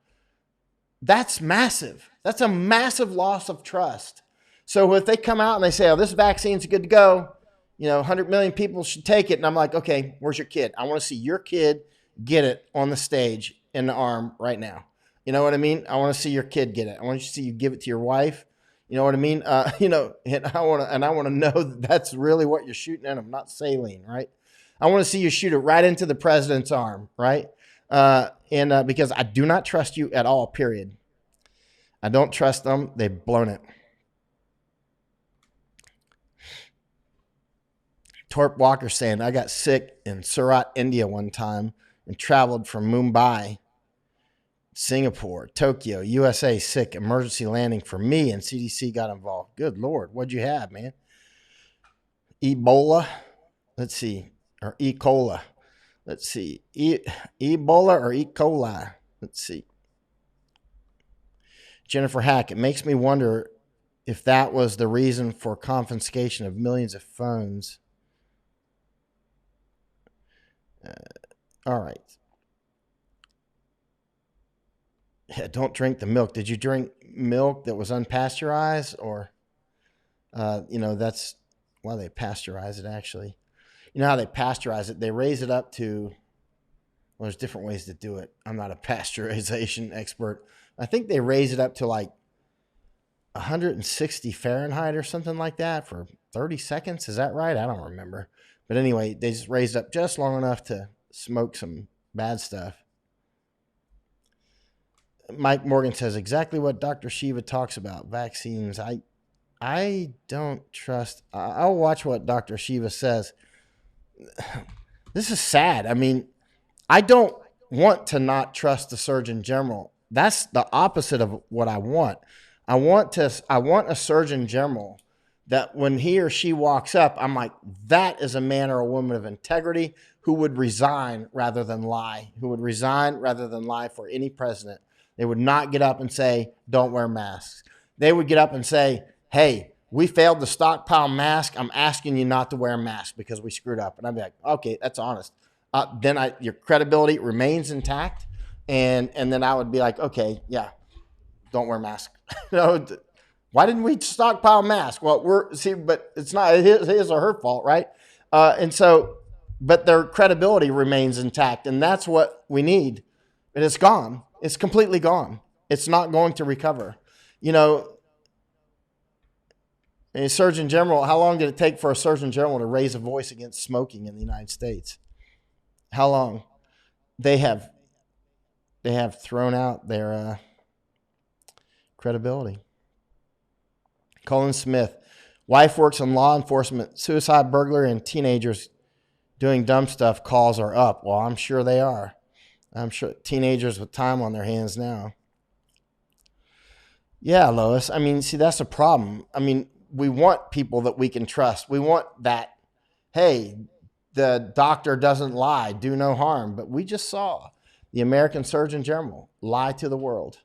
That's massive. That's a massive loss of trust. So if they come out and they say, oh, this vaccine's good to go, 100 million people should take it. And I'm like, okay, where's your kid? I want to see your kid get it on the stage in the arm right now. You know what I mean? I want to see your kid get it. I want to see you give it to your wife. You know what I mean? And I want to know that that's really what you're shooting at them, not saline, right? I want to see you shoot it right into the president's arm, right? Because I do not trust you at all, period. I don't trust them. They've blown it. Torp Walker saying, I got sick in Surat, India one time and traveled from Mumbai, Singapore, Tokyo, USA, sick, emergency landing for me, and CDC got involved. Good Lord. What'd you have, man? Ebola? Let's see. Or E. coli. Let's see. Ebola or E. coli? Let's see. Jennifer Hack, it makes me wonder if that was the reason for confiscation of millions of phones. All right. Yeah, don't drink the milk. Did you drink milk that was unpasteurized? Or, that's why they pasteurize it, actually. You know how they pasteurize it? They raise it up to, well, there's different ways to do it. I'm not a pasteurization expert. I think they raise it up to like 160 Fahrenheit or something like that for 30 seconds. Is that right? I don't remember. But anyway, they just raised up just long enough to smoke some bad stuff. Mike Morgan says exactly what Dr. Shiva talks about. Vaccines. I don't trust. I'll watch what Dr. Shiva says. This is sad. I mean, I don't want to not trust the Surgeon General. That's the opposite of what I want. I want a Surgeon General that when he or she walks up, I'm like, that is a man or a woman of integrity who would resign rather than lie, for any president. They would not get up and say, don't wear masks. They would get up and say, hey, we failed to stockpile masks. I'm asking you not to wear a mask because we screwed up. And I'd be like, okay, that's honest. Then your credibility remains intact. And then I would be like, okay, yeah, don't wear a mask. Why didn't we stockpile masks? Well, but it's not his or her fault, right? But their credibility remains intact, and that's what we need. And it's gone. It's completely gone. It's not going to recover. A Surgeon General, how long did it take for a Surgeon General to raise a voice against smoking in the United States? How long? They have thrown out their credibility. Colin Smith, wife works in law enforcement. Suicide, burglary, and teenagers doing dumb stuff calls are up. Well, I'm sure they are. I'm sure teenagers with time on their hands now. Yeah, Lois. I mean, see, that's a problem. I mean, we want people that we can trust. We want that, hey, the doctor doesn't lie, do no harm. But we just saw the American Surgeon General lie to the world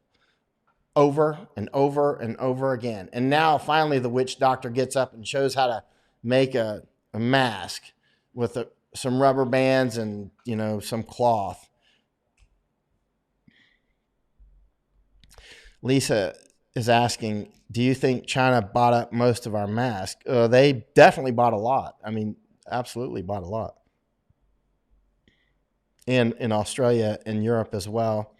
over and over and over again. And now finally the witch doctor gets up and shows how to make a mask with some rubber bands and, some cloth. Lisa is asking, do you think China bought up most of our masks? They definitely bought a lot. I mean, absolutely bought a lot. And in Australia and Europe as well,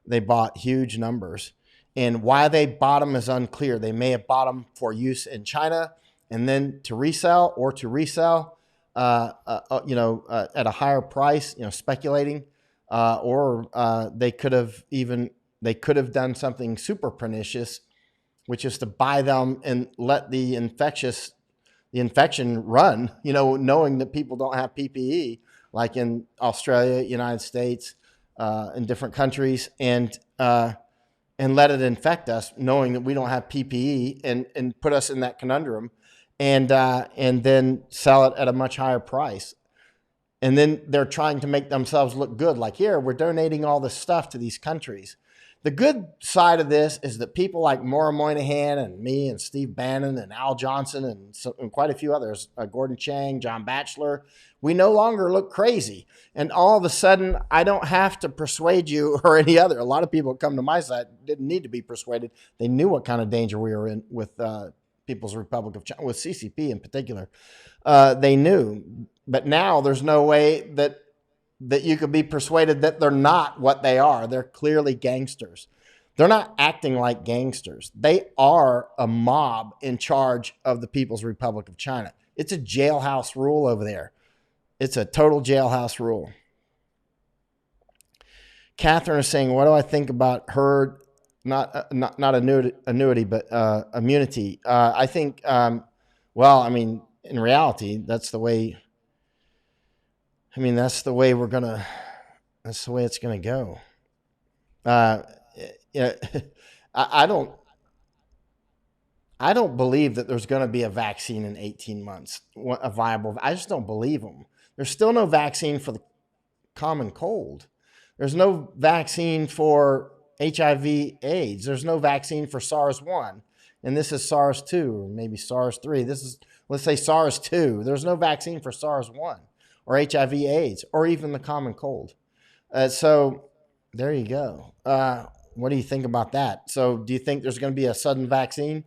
they bought huge numbers. And why they bought them is unclear. They may have bought them for use in China and then to resell or to resell, at a higher price, speculating, or they could have done something super pernicious, which is to buy them and let the infection run, knowing that people don't have PPE, like in Australia, United States, in different countries, and let it infect us, knowing that we don't have PPE, and put us in that conundrum, and then sell it at a much higher price. And then they're trying to make themselves look good. Like, here, we're donating all this stuff to these countries. The good side of this is that people like Maura Moynihan and me and Steve Bannon and Al Johnson and quite a few others, Gordon Chang, John Batchelor, we no longer look crazy. And all of a sudden, I don't have to persuade you or any other. A lot of people come to my site didn't need to be persuaded. They knew what kind of danger we were in with People's Republic of China, with CCP in particular. They knew. But now there's no way that you could be persuaded that they're not what they are. They're clearly gangsters. They're not acting like gangsters. They are a mob in charge of the People's Republic of China. It's a jailhouse rule over there. It's a total jailhouse rule. Catherine is saying, what do I think about herd, not annuity, but immunity? I think, in reality, that's the way... that's the way it's gonna go. I don't believe that there's going to be a vaccine in 18 months, a viable. I just don't believe them. There's still no vaccine for the common cold. There's no vaccine for HIV/AIDS. There's no vaccine for SARS-1, and this is SARS-2 or maybe SARS-3. Let's say SARS-2. There's no vaccine for SARS-1 or HIV/AIDS or even the common cold. So there you go. What do you think about that? So do you think there's going to be a sudden vaccine?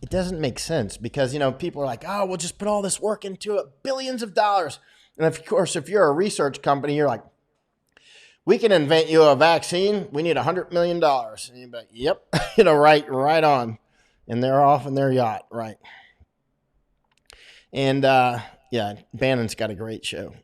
It doesn't make sense because, people are like, oh, we'll just put all this work into it, billions of dollars. And of course, if you're a research company, you're like, we can invent you a vaccine. We need $100 million. And you're like, yep, right on. And they're off in their yacht, right? And Bannon's got a great show.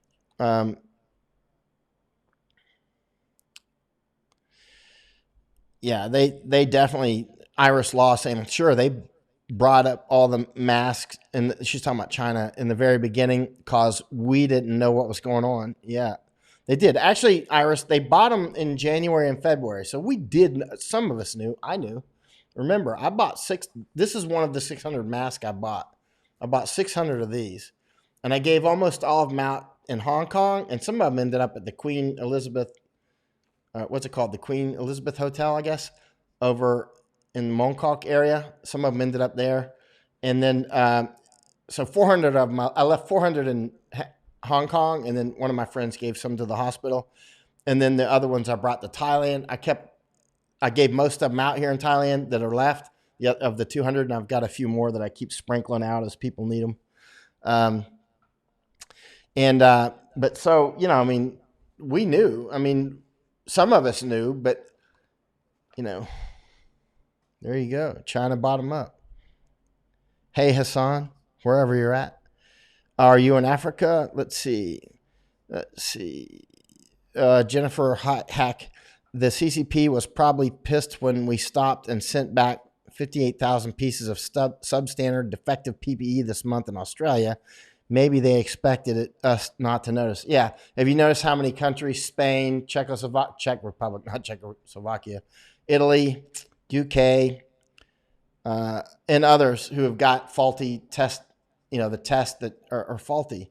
They definitely, Iris Law saying, sure, they brought up all the masks, and she's talking about China in the very beginning because we didn't know what was going on. Yeah, they did. Actually, Iris, they bought them in January and February. So we did, some of us knew, I knew. Remember, I bought this is one of the 600 masks I bought. I bought 600 of these, and I gave almost all of them out in Hong Kong, and some of them ended up at the Queen Elizabeth, what's it called? The Queen Elizabeth Hotel, I guess, over in the Mongkok area. Some of them ended up there. And then, so 400 of them, I left 400 in Hong Kong, and then one of my friends gave some to the hospital. And then the other ones I brought to Thailand. I gave most of them out here in Thailand that are left of the 200, and I've got a few more that I keep sprinkling out as people need them. But so, we knew. Some of us knew, but, there you go. China bottom up. Hey, Hassan, wherever you're at. Are you in Africa? Let's see. Jennifer Hack. The CCP was probably pissed when we stopped and sent back 58,000 pieces of substandard defective PPE this month in Australia. Maybe they expected us not to notice. Yeah. Have you noticed how many countries, Spain, Czech Republic, not Czechoslovakia, Italy, UK, and others who have got faulty tests, the tests that are faulty.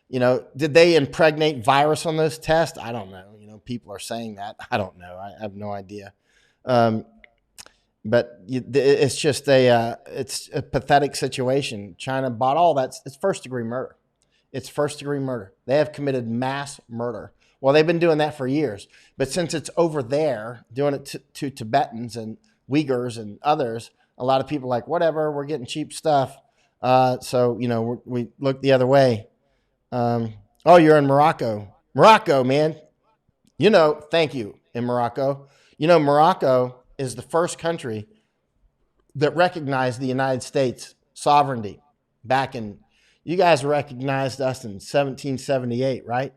Did they impregnate virus on those tests? I don't know. People are saying that. I don't know. I have no idea. But it's just it's a pathetic situation. China bought all that. It's first degree murder. It's first degree murder. They have committed mass murder. Well, they've been doing that for years. But since it's over there, doing it to Tibetans and Uyghurs and others, a lot of people are like, whatever, we're getting cheap stuff. So, we look the other way. Oh, you're in Morocco. Morocco, man. Thank you, in Morocco. Morocco is the first country that recognized the United States sovereignty back in, you guys recognized us in 1778, right?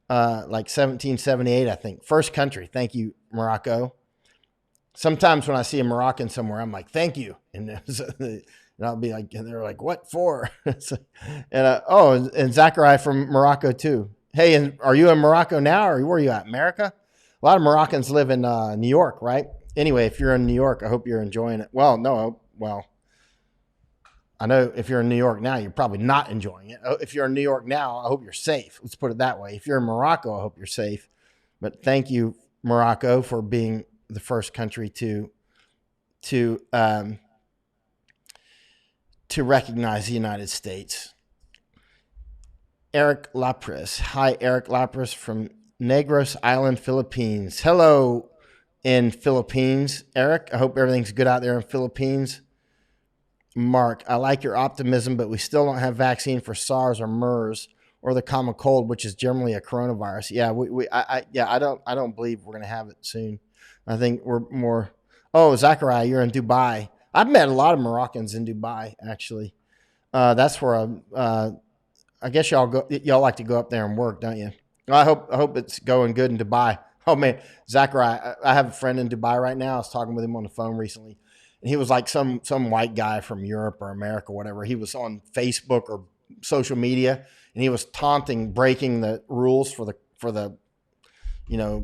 Like 1778, I think. First country. Thank you, Morocco. Sometimes when I see a Moroccan somewhere, I'm like, thank you. And I'll be like, and they're like, what for? And Zachariah from Morocco too. Hey, and are you in Morocco now, or where are you at? America? A lot of Moroccans live in New York, right? Anyway, if you're in New York, I hope you're enjoying it. Well, I know if you're in New York now, you're probably not enjoying it. If you're in New York now, I hope you're safe. Let's put it that way. If you're in Morocco, I hope you're safe. But thank you, Morocco, for being the first country to recognize the United States. Eric Lapras. Hi, Eric Lapras from Negros Island, Philippines. Hello in Philippines. Eric, I hope everything's good out there in Philippines. Mark, I like your optimism, but we still don't have vaccine for SARS or MERS or the common cold, which is generally a coronavirus. Yeah, I don't believe we're going to have it soon. I think we're more. Oh, Zachariah, you're in Dubai. I've met a lot of Moroccans in Dubai, actually. That's where I guess y'all like to go up there and work, don't you? I hope it's going good in Dubai. Oh man, Zachariah, I have a friend in Dubai right now. I was talking with him on the phone recently. And he was like some white guy from Europe or America or whatever. He was on Facebook or social media, and he was taunting breaking the rules for the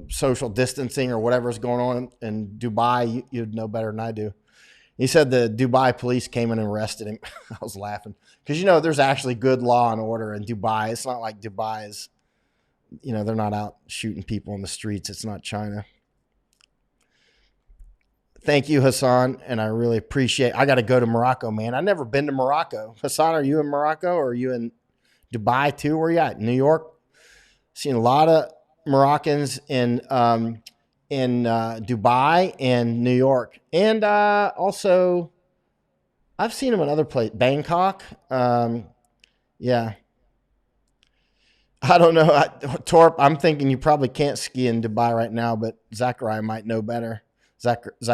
social distancing or whatever's going on in Dubai. You'd know better than I do. He said the Dubai police came in and arrested him. I was laughing because there's actually good law and order in Dubai. It's not like Dubai is, they're not out shooting people in the streets. It's not China. Thank you, Hassan, and I really appreciate. I got to go to Morocco, man. I've never been to Morocco. Hassan, are you in Morocco or are you in Dubai too? Where are you at? New York? Seen a lot of Moroccans in Dubai and New York, and also I've seen them in other places. Bangkok. Yeah. I don't know, Torp. I'm thinking you probably can't ski in Dubai right now, but Zachariah might know better. Zakaria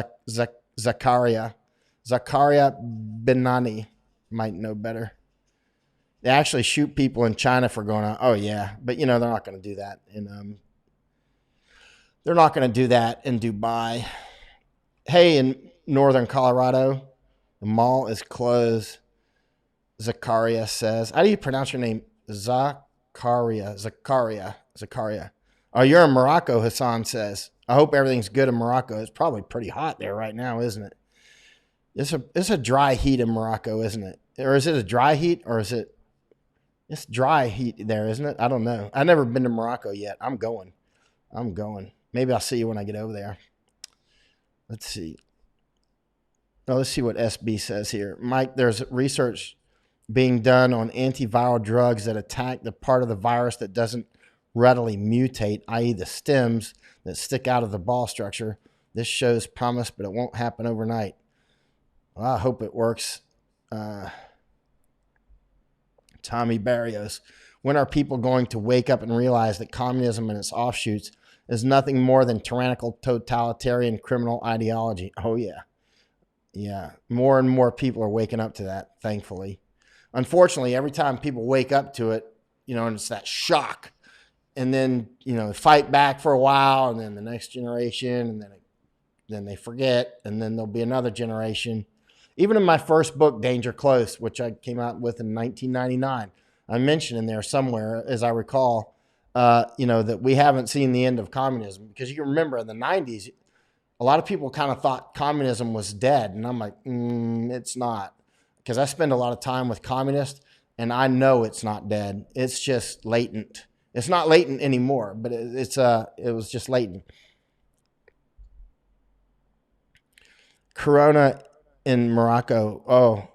Benani might know better. They actually shoot people in China for going on. Oh yeah, but they're not going to do that they're not going to do that in Dubai. Hey, in northern Colorado, the mall is closed. Zakaria says. How do you pronounce your name? Zakaria. Oh, you're in Morocco, Hassan says. I hope everything's good in Morocco. It's probably pretty hot there right now, isn't it? It's a dry heat in Morocco, isn't it? Or is it a dry heat, or is it? It's dry heat there, isn't it? I don't know. I've never been to Morocco yet. I'm going. Maybe I'll see you when I get over there. Let's see. Oh, let's see what SB says here. Mike, there's research being done on antiviral drugs that attack the part of the virus that doesn't readily mutate, i.e. the stems that stick out of the ball structure. This shows promise, but it won't happen overnight. Well, I hope it works. Tommy Barrios. When are people going to wake up and realize that communism and its offshoots is nothing more than tyrannical, totalitarian, criminal ideology? Oh, yeah. Yeah. More and more people are waking up to that, thankfully. Unfortunately, every time people wake up to it, and it's that shock. And then, fight back for a while, and then the next generation, and then they forget, and then there'll be another generation. Even in my first book, Danger Close, which I came out with in 1999, I mentioned in there somewhere, as I recall, that we haven't seen the end of communism. Because you remember in the 90s, a lot of people kind of thought communism was dead. And I'm like, it's not. Because I spend a lot of time with communists, and I know it's not dead. It's just latent. It's not latent anymore, but it was just latent. Corona in Morocco,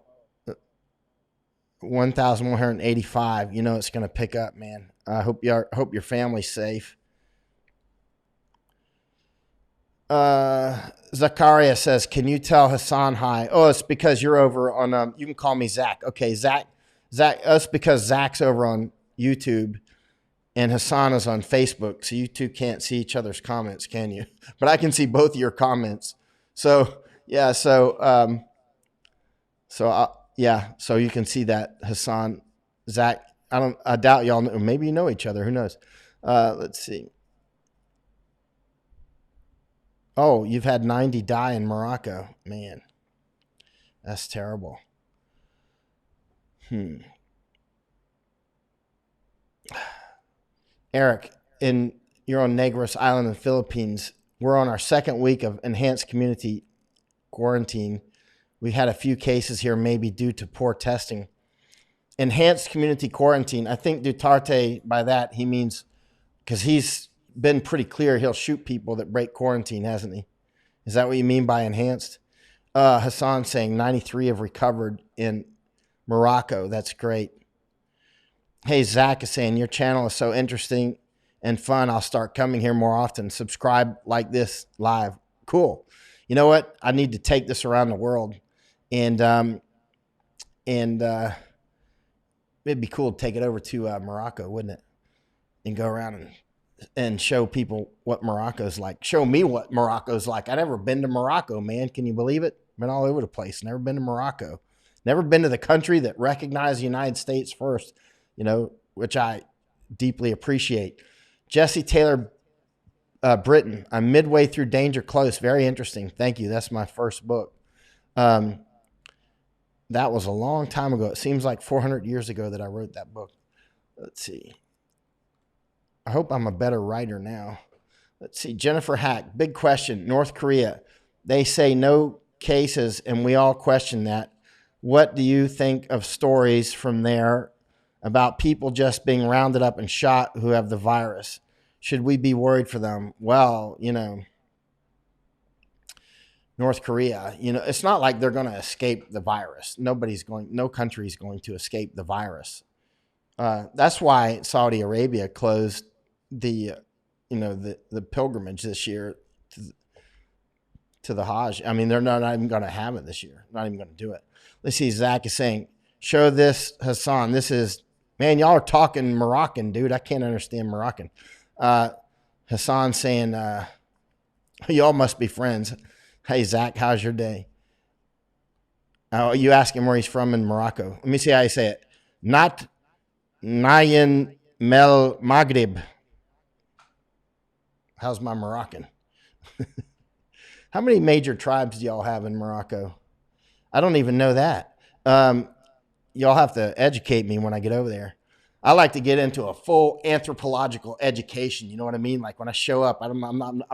1,185. It's going to pick up, man. I hope your family's safe. Zakaria says, "Can you tell Hassan hi?" Oh, it's because you're over on. You can call me Zach. Okay, Zach. That's because Zach's over on YouTube and Hassan is on Facebook, so you two can't see each other's comments, can you? But I can see both of your comments. So yeah, so you can see that Hassan, Zach. I doubt y'all know. Maybe you know each other. Who knows? Let's see. Oh, you've had 90 die in Morocco. Man, that's terrible. Eric, you're on Negros Island in the Philippines. We're on our second week of enhanced community quarantine. We had a few cases here, maybe due to poor testing. Enhanced community quarantine. I think Duterte, by that, he means, because he's been pretty clear, he'll shoot people that break quarantine, hasn't he? Is that what you mean by enhanced? Hassan saying 93 have recovered in Morocco. That's great. Hey, Zach is saying, your channel is so interesting and fun. I'll start coming here more often. Subscribe like this live. Cool. You know what? I need to take this around the world. And it'd be cool to take it over to Morocco, wouldn't it? And go around and show people what Morocco's like. Show me what Morocco's like. I've never been to Morocco, man. Can you believe it? Been all over the place. Never been to Morocco. Never been to the country that recognized the United States first, which I deeply appreciate. Jesse Taylor Britton. I'm midway through Danger Close. Very interesting. Thank you. That's my first book. That was a long time ago. It seems like 400 years ago that I wrote that book. Let's see. I hope I'm a better writer now. Let's see. Jennifer Hack. Big question. North Korea. They say no cases, and we all question that. What do you think of stories from there about people just being rounded up and shot who have the virus? Should we be worried for them? Well, North Korea, it's not like they're going to escape the virus. No country is going to escape the virus. That's why Saudi Arabia closed the pilgrimage this year to the Hajj. I mean, they're not even going to have it this year. Not even going to do it. Let's see. Zach is saying, show this, Hassan. This is, man, y'all are talking Moroccan, dude. I can't understand Moroccan. Hassan saying, y'all must be friends. Hey, Zach, how's your day? Oh, you ask him where he's from in Morocco. Let me see how you say it. Not Nayan Mel Maghrib. How's my Moroccan? How many major tribes do y'all have in Morocco? I don't even know that. Y'all have to educate me when I get over there. I like to get into a full anthropological education. You know what I mean? Like when I show up, I'm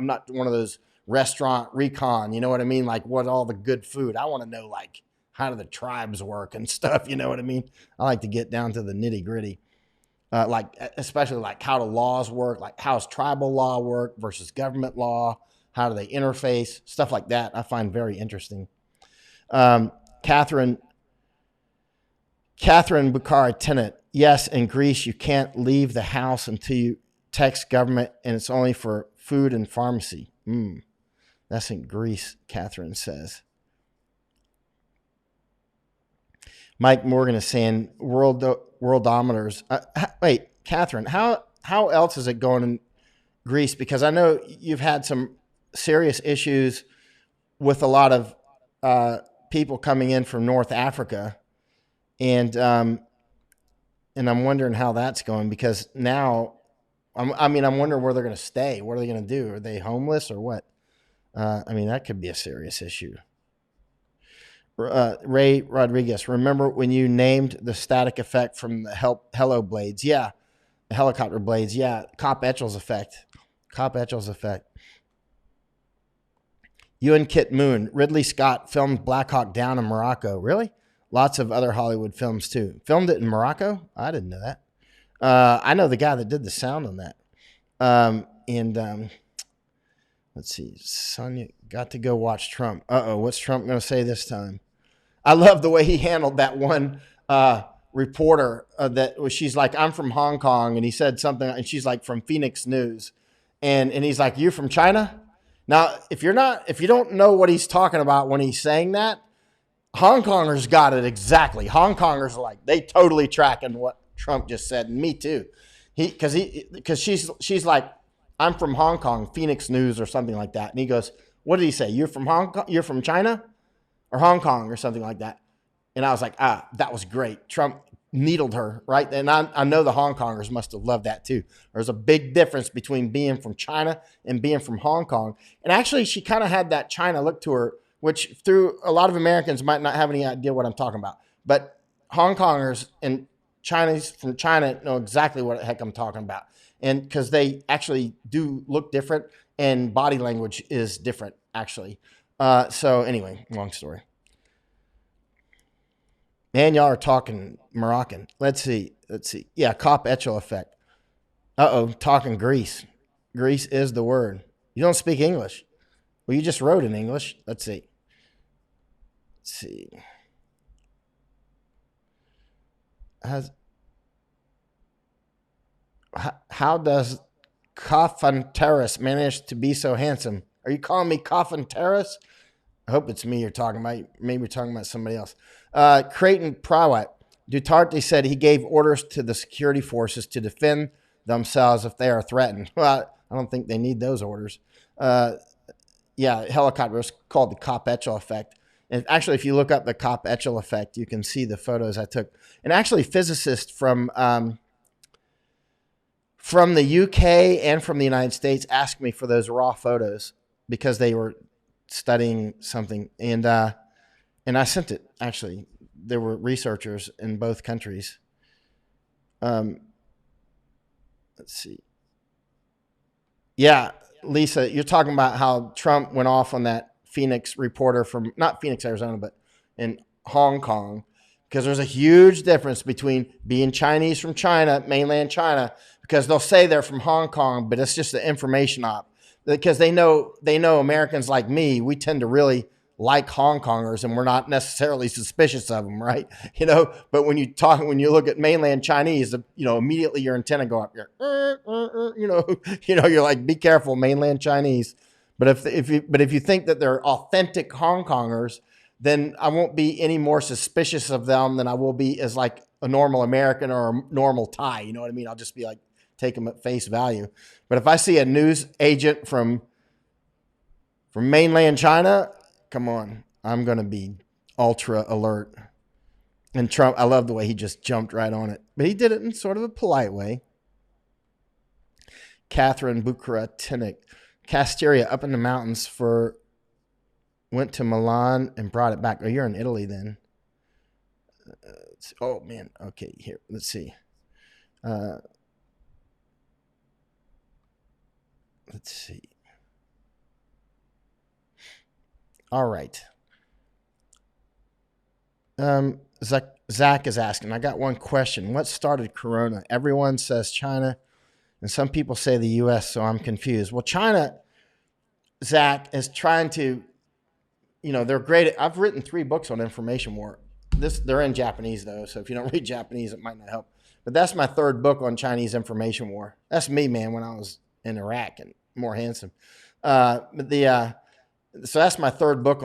not one of those restaurant recon. You know what I mean? Like what all the good food. I want to know like how do the tribes work and stuff. You know what I mean? I like to get down to the nitty gritty. Like especially like how the laws work, like how's tribal law work versus government law. How do they interface? Stuff like that I find very interesting. Catherine Bukhari Tennant. Yes, in Greece, you can't leave the house until you text government, and it's only for food and pharmacy. That's in Greece, Catherine says. Mike Morgan is saying worldometers. Wait, Catherine, how else is it going in Greece? Because I know you've had some serious issues with a lot of people coming in from North Africa, and I'm wondering how that's going, because now, I'm wondering where they're going to stay. What are they going to do? Are they homeless or what? That could be a serious issue. Ray Rodriguez, remember when you named the static effect from the Hello blades? Yeah, the helicopter blades. Yeah, Cop Etchel's effect. Ewan Kit Moon, Ridley Scott filmed Black Hawk Down in Morocco. Really? Lots of other Hollywood films too. Filmed it in Morocco? I didn't know that. I know the guy that did the sound on that. Let's see. Sonia got to go watch Trump. What's Trump going to say this time? I love the way he handled that one reporter she's like, I'm from Hong Kong. And he said something, and she's like, from Phoenix News. And he's like, you from China? Now, if you don't know what he's talking about when he's saying that, Hong Kongers got it exactly. Hong Kongers are like, they totally tracking what Trump just said, and me too. Because she's like, I'm from Hong Kong, Phoenix News or something like that, and he goes, what did he say? You're from Hong Kong? You're from China or Hong Kong or something like that? And I was like, that was great. Trump needled her, right? And I know the Hong Kongers must have loved that too. There's a big difference between being from China and being from Hong Kong. And actually, she kind of had that China look to her, which through a lot of Americans might not have any idea what I'm talking about. But Hong Kongers and Chinese from China know exactly what the heck I'm talking about. And because they actually do look different and body language is different, actually. So anyway, long story. Man, y'all are talking Moroccan. Let's see. Yeah, cop etchel effect. Talking Greece. Greece is the word. You don't speak English. Well, you just wrote in English. Let's see. How does Coffin Terrace manage to be so handsome? Are you calling me Coffin Terrace? I hope it's me you're talking about. Maybe you're talking about somebody else. Creighton Prawat. Duterte said he gave orders to the security forces to defend themselves if they are threatened. Well, I don't think they need those orders. Helicopter was called the Cop Etchel effect. And actually, if you look up the Cop Etchel effect, you can see the photos I took. And actually, physicists from the UK and from the United States asked me for those raw photos because they were studying something. And I sent it, actually. There were researchers in both countries. Let's see. Yeah, Lisa, you're talking about how Trump went off on that Phoenix reporter from, not Phoenix, Arizona, but in Hong Kong, because there's a huge difference between being Chinese from China, mainland China, because they'll say they're from Hong Kong, but it's just the information op. Because they know Americans like me, we tend to really like Hong Kongers, and we're not necessarily suspicious of them, right? But when you look at mainland Chinese, immediately your antenna go up. You're like, be careful, mainland Chinese. But if you think that they're authentic Hong Kongers, then I won't be any more suspicious of them than I will be as like a normal American or a normal Thai. You know what I mean? I'll just be like, take them at face value. But if I see a news agent from mainland China, come on, I'm going to be ultra alert. And Trump, I love the way he just jumped right on it. But he did it in sort of a polite way. Catherine Bucra-Tinnick. Casteria up in the mountains went to Milan and brought it back. Oh, you're in Italy then. Oh, man. Okay, here. Let's see. Let's see. All right. Zach is asking, I got one question. What started Corona? Everyone says China, and some people say the U.S., so I'm confused. Well, China, Zach, is trying to, they're great. I've written 3 books on information war. They're in Japanese, though, so if you don't read Japanese, it might not help. But that's my 3rd book on Chinese information war. That's me, man, when I was in Iraq and more handsome. So that's my 3rd book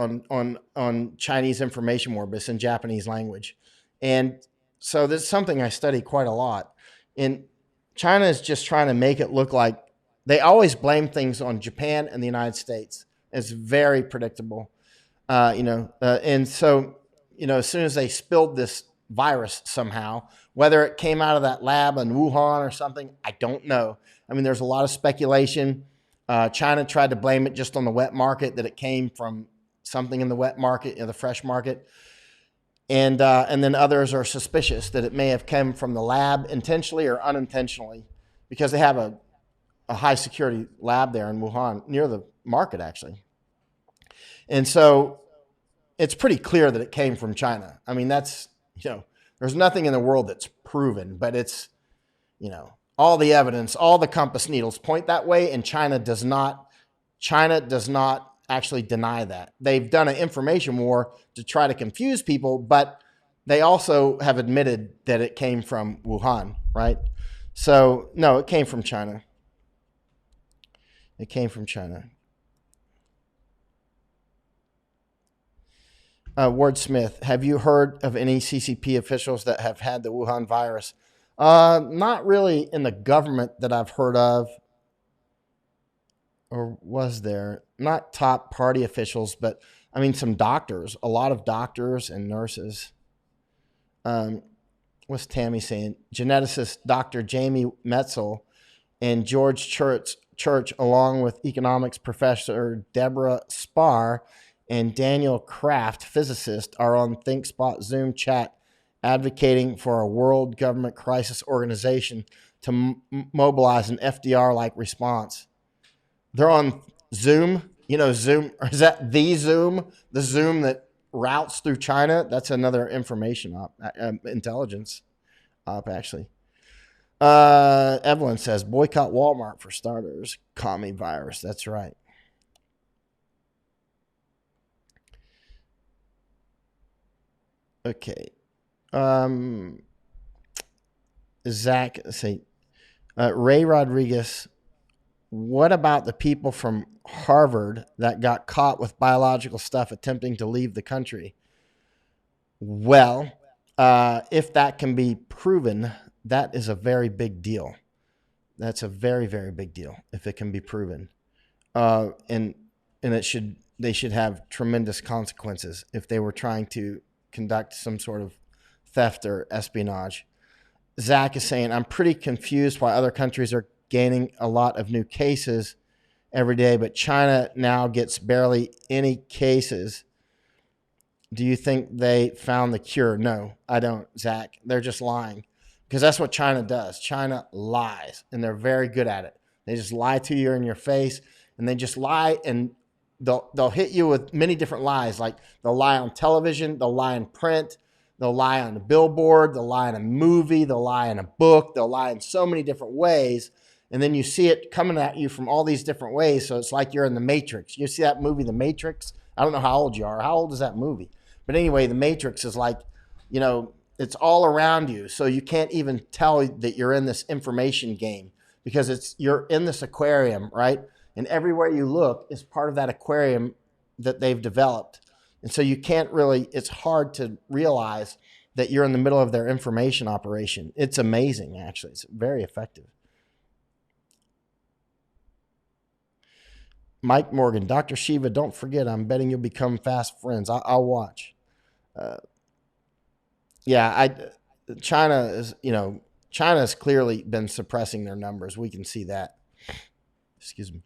on Chinese information war, but it's in Japanese language. And so this is something I study quite a lot. And China is just trying to make it look like they always blame things on Japan and the United States. It's very predictable, and so, as soon as they spilled this virus somehow, whether it came out of that lab in Wuhan or something, I don't know. I mean, there's a lot of speculation. China tried to blame it just on the wet market, that it came from something in the wet market, the fresh market. And then others are suspicious that it may have come from the lab intentionally or unintentionally, because they have a high security lab there in Wuhan near the market, actually. And so it's pretty clear that it came from China. I mean, that's, there's nothing in the world that's proven, but it's, all the evidence, all the compass needles point that way, and China does not actually deny that. They've done an information war to try to confuse people, but they also have admitted that it came from Wuhan, right? So, no, it came from China. It came from China. Wordsmith, have you heard of any CCP officials that have had the Wuhan virus? Not really in the government that I've heard of, or was there? Not top party officials, but I mean some doctors, a lot of doctors and nurses. Um, what's Tammy saying? Geneticist Dr. Jamie Metzel and George Church, along with economics professor Deborah Spar and Daniel Kraft, physicist, are on ThinkSpot Zoom chat advocating for a world government crisis organization to mobilize an FDR-like response. They're on Zoom. You know, Zoom, or is that the Zoom? The Zoom that routes through China? That's another information intelligence op, actually. Evelyn says, boycott Walmart for starters. Commie virus. That's right. Okay. Zach, say, Ray Rodriguez, what about the people from Harvard that got caught with biological stuff attempting to leave the country? Well, if that can be proven, that is a very big deal. That's a very, very big deal if it can be proven. And they should have tremendous consequences if they were trying to conduct some sort of theft or espionage. Zach is saying, I'm pretty confused why other countries are gaining a lot of new cases every day, but China now gets barely any cases. Do you think they found the cure? No, I don't, Zach. They're just lying, because that's what China does. China lies, and they're very good at it. They just lie to you in your face, and they just lie, and they'll hit you with many different lies. Like they'll lie on television, they'll lie in print, they'll lie on a billboard, they'll lie in a movie, they'll lie in a book, they'll lie in so many different ways. And then you see it coming at you from all these different ways. So it's like you're in the Matrix. You see that movie, The Matrix? I don't know how old you are. How old is that movie? But anyway, The Matrix is like, you know, it's all around you. So you can't even tell that you're in this information game, because you're in this aquarium, right? And everywhere you look is part of that aquarium that they've developed. And so you can't really, it's hard to realize that you're in the middle of their information operation. It's amazing, actually. It's very effective. Mike Morgan, Dr. Shiva, don't forget, I'm betting you'll become fast friends. I'll watch. China is, China has clearly been suppressing their numbers. We can see that. Excuse me.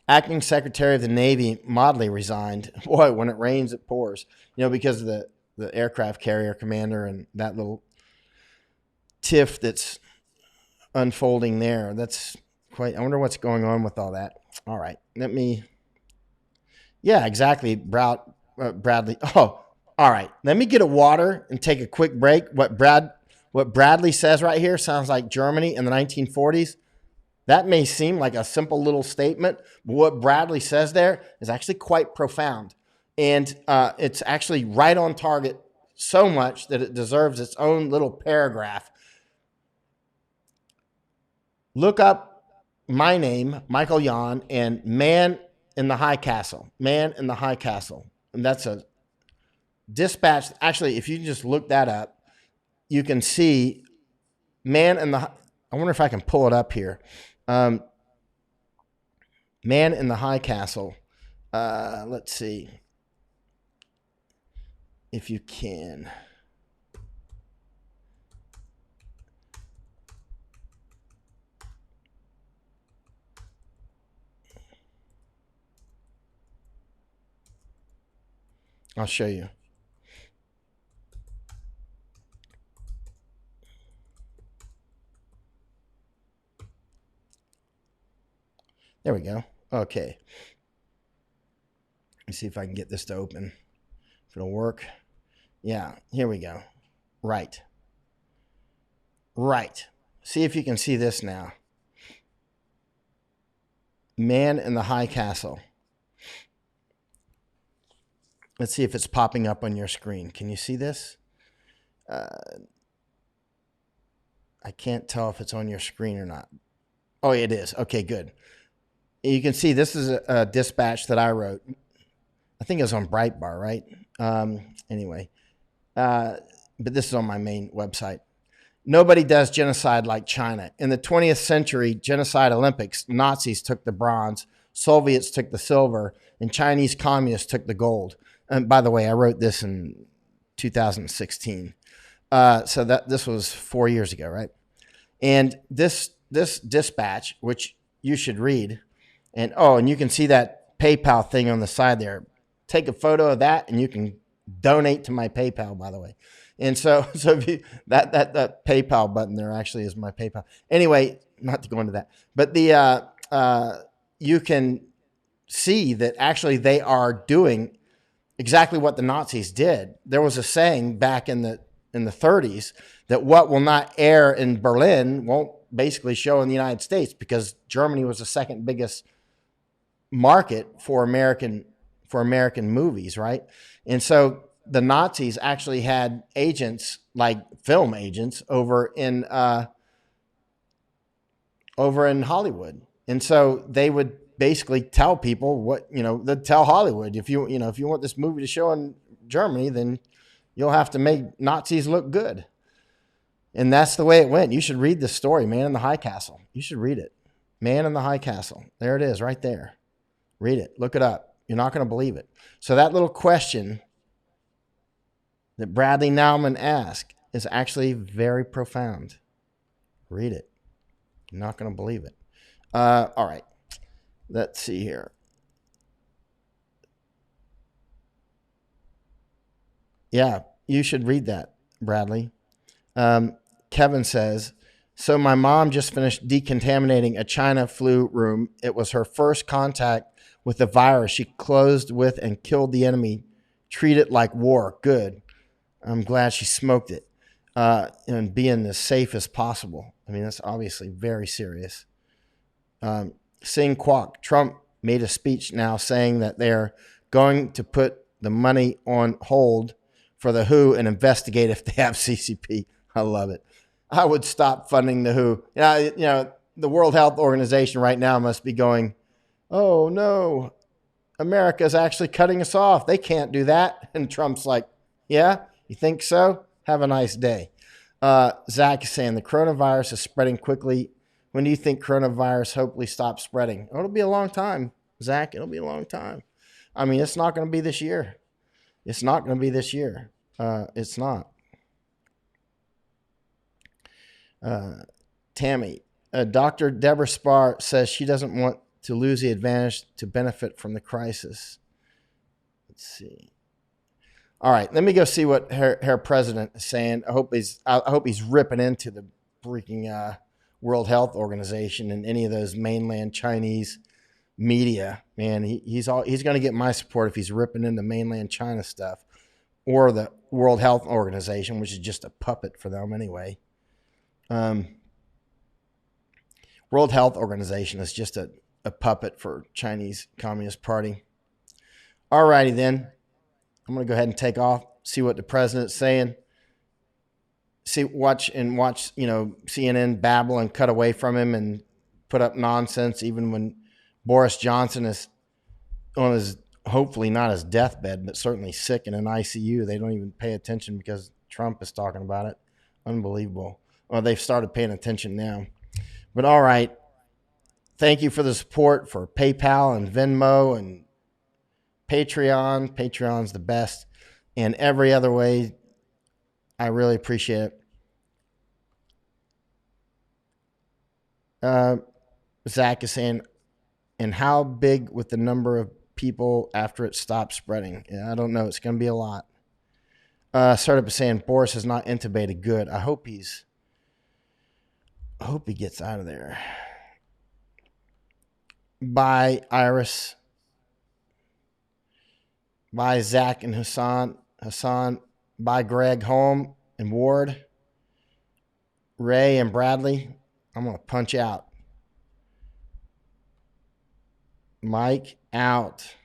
Acting Secretary of the Navy Modley resigned. Boy, when it rains, it pours. Because of the aircraft carrier commander and that little tiff that's unfolding there. That's quite, I wonder what's going on with all that. All right, yeah, exactly, Bradley. Oh, all right, let me get a water and take a quick break. What Bradley says right here sounds like Germany in the 1940s. That may seem like a simple little statement, but what Bradley says there is actually quite profound. And it's actually right on target, so much that it deserves its own little paragraph. Look up my name, Michael Yon, and Man in the High Castle. Man in the High Castle. And that's a dispatch. Actually, if you just look that up, you can see Man in the... I wonder if I can pull it up here. Man in the High Castle. Let's see if you can. I'll show you. There we go. Okay. Let's see if I can get this to open. If it'll work. Yeah, here we go. Right. See if you can see this now. Man in the High Castle. Let's see if it's popping up on your screen. Can you see this? I can't tell if it's on your screen or not. Oh, it is. Okay, good. You can see this is a dispatch that I wrote. I think it was on Breitbart, right? Anyway, but this is on my main website. Nobody does genocide like China. In the 20th century genocide Olympics, Nazis took the bronze, Soviets took the silver, and Chinese communists took the gold. And by the way, I wrote this in 2016. So that this was 4 years ago, right? And this dispatch, which you should read, and you can see that PayPal thing on the side there. Take a photo of that, and you can donate to my PayPal, by the way. And so if you that PayPal button there actually is my PayPal. Anyway, not to go into that, but you can see that actually they are doing exactly what the Nazis did. There was a saying back in the 30s that what will not air in Berlin won't basically show in the United States, because Germany was the second biggest market for American movies, right? And so the Nazis actually had agents, like film agents, over in Hollywood, and so they would basically tell people what, they'd tell Hollywood, if you want this movie to show in Germany, then you'll have to make Nazis look good. And that's the way it went. You should read this story, Man in the High Castle. You should read it. Man in the High Castle. There it is, right there. Read it. Look it up. You're not going to believe it. So that little question that Bradley Nauman asked is actually very profound. Read it. You're not going to believe it. All right. Let's see here. Yeah, you should read that, Bradley. Kevin says, so my mom just finished decontaminating a China flu room. It was her first contact with the virus. She closed with and killed the enemy. Treat it like war. Good. I'm glad she smoked it, and being as safe as possible. I mean, that's obviously very serious. Sing Kwok, Trump made a speech now saying that they're going to put the money on hold for the WHO and investigate if they have CCP. I love it. I would stop funding the WHO. The World Health Organization right now must be going, oh no, America's actually cutting us off. They can't do that. And Trump's like, yeah, you think so? Have a nice day. Zach is saying the coronavirus is spreading quickly. When do you think coronavirus hopefully stops spreading? Oh, it'll be a long time, Zach. It'll be a long time. I mean, it's not going to be this year. It's not going to be this year. It's not. Tammy, Dr. Deborah Spar says she doesn't want to lose the advantage to benefit from the crisis. Let's see. All right, let me go see what her president is saying. I hope he's ripping into the freaking World Health Organization and any of those mainland Chinese media. Man, he's going to get my support if he's ripping into mainland China stuff, or the World Health Organization, which is just a puppet for them anyway. World Health Organization is just a puppet for Chinese Communist Party. All righty then. I'm going to go ahead and take off, see what the president's saying. Watch CNN babble and cut away from him and put up nonsense, even when Boris Johnson is on his, hopefully not his deathbed, but certainly sick in an ICU. They don't even pay attention because Trump is talking about it. Unbelievable. Well, they've started paying attention now. But all right. Thank you for the support for PayPal and Venmo and Patreon. Patreon's the best. And every other way, I really appreciate it. Zach is saying, and how big with the number of people after it stops spreading? Yeah, I don't know. It's going to be a lot. Startup is saying Boris is not intubated. Good. I hope he gets out of there. Bye, Iris. Bye, Zach and Hassan. Bye, Greg, Home, and Ward. Ray and Bradley. I'm going to punch out. Mike out.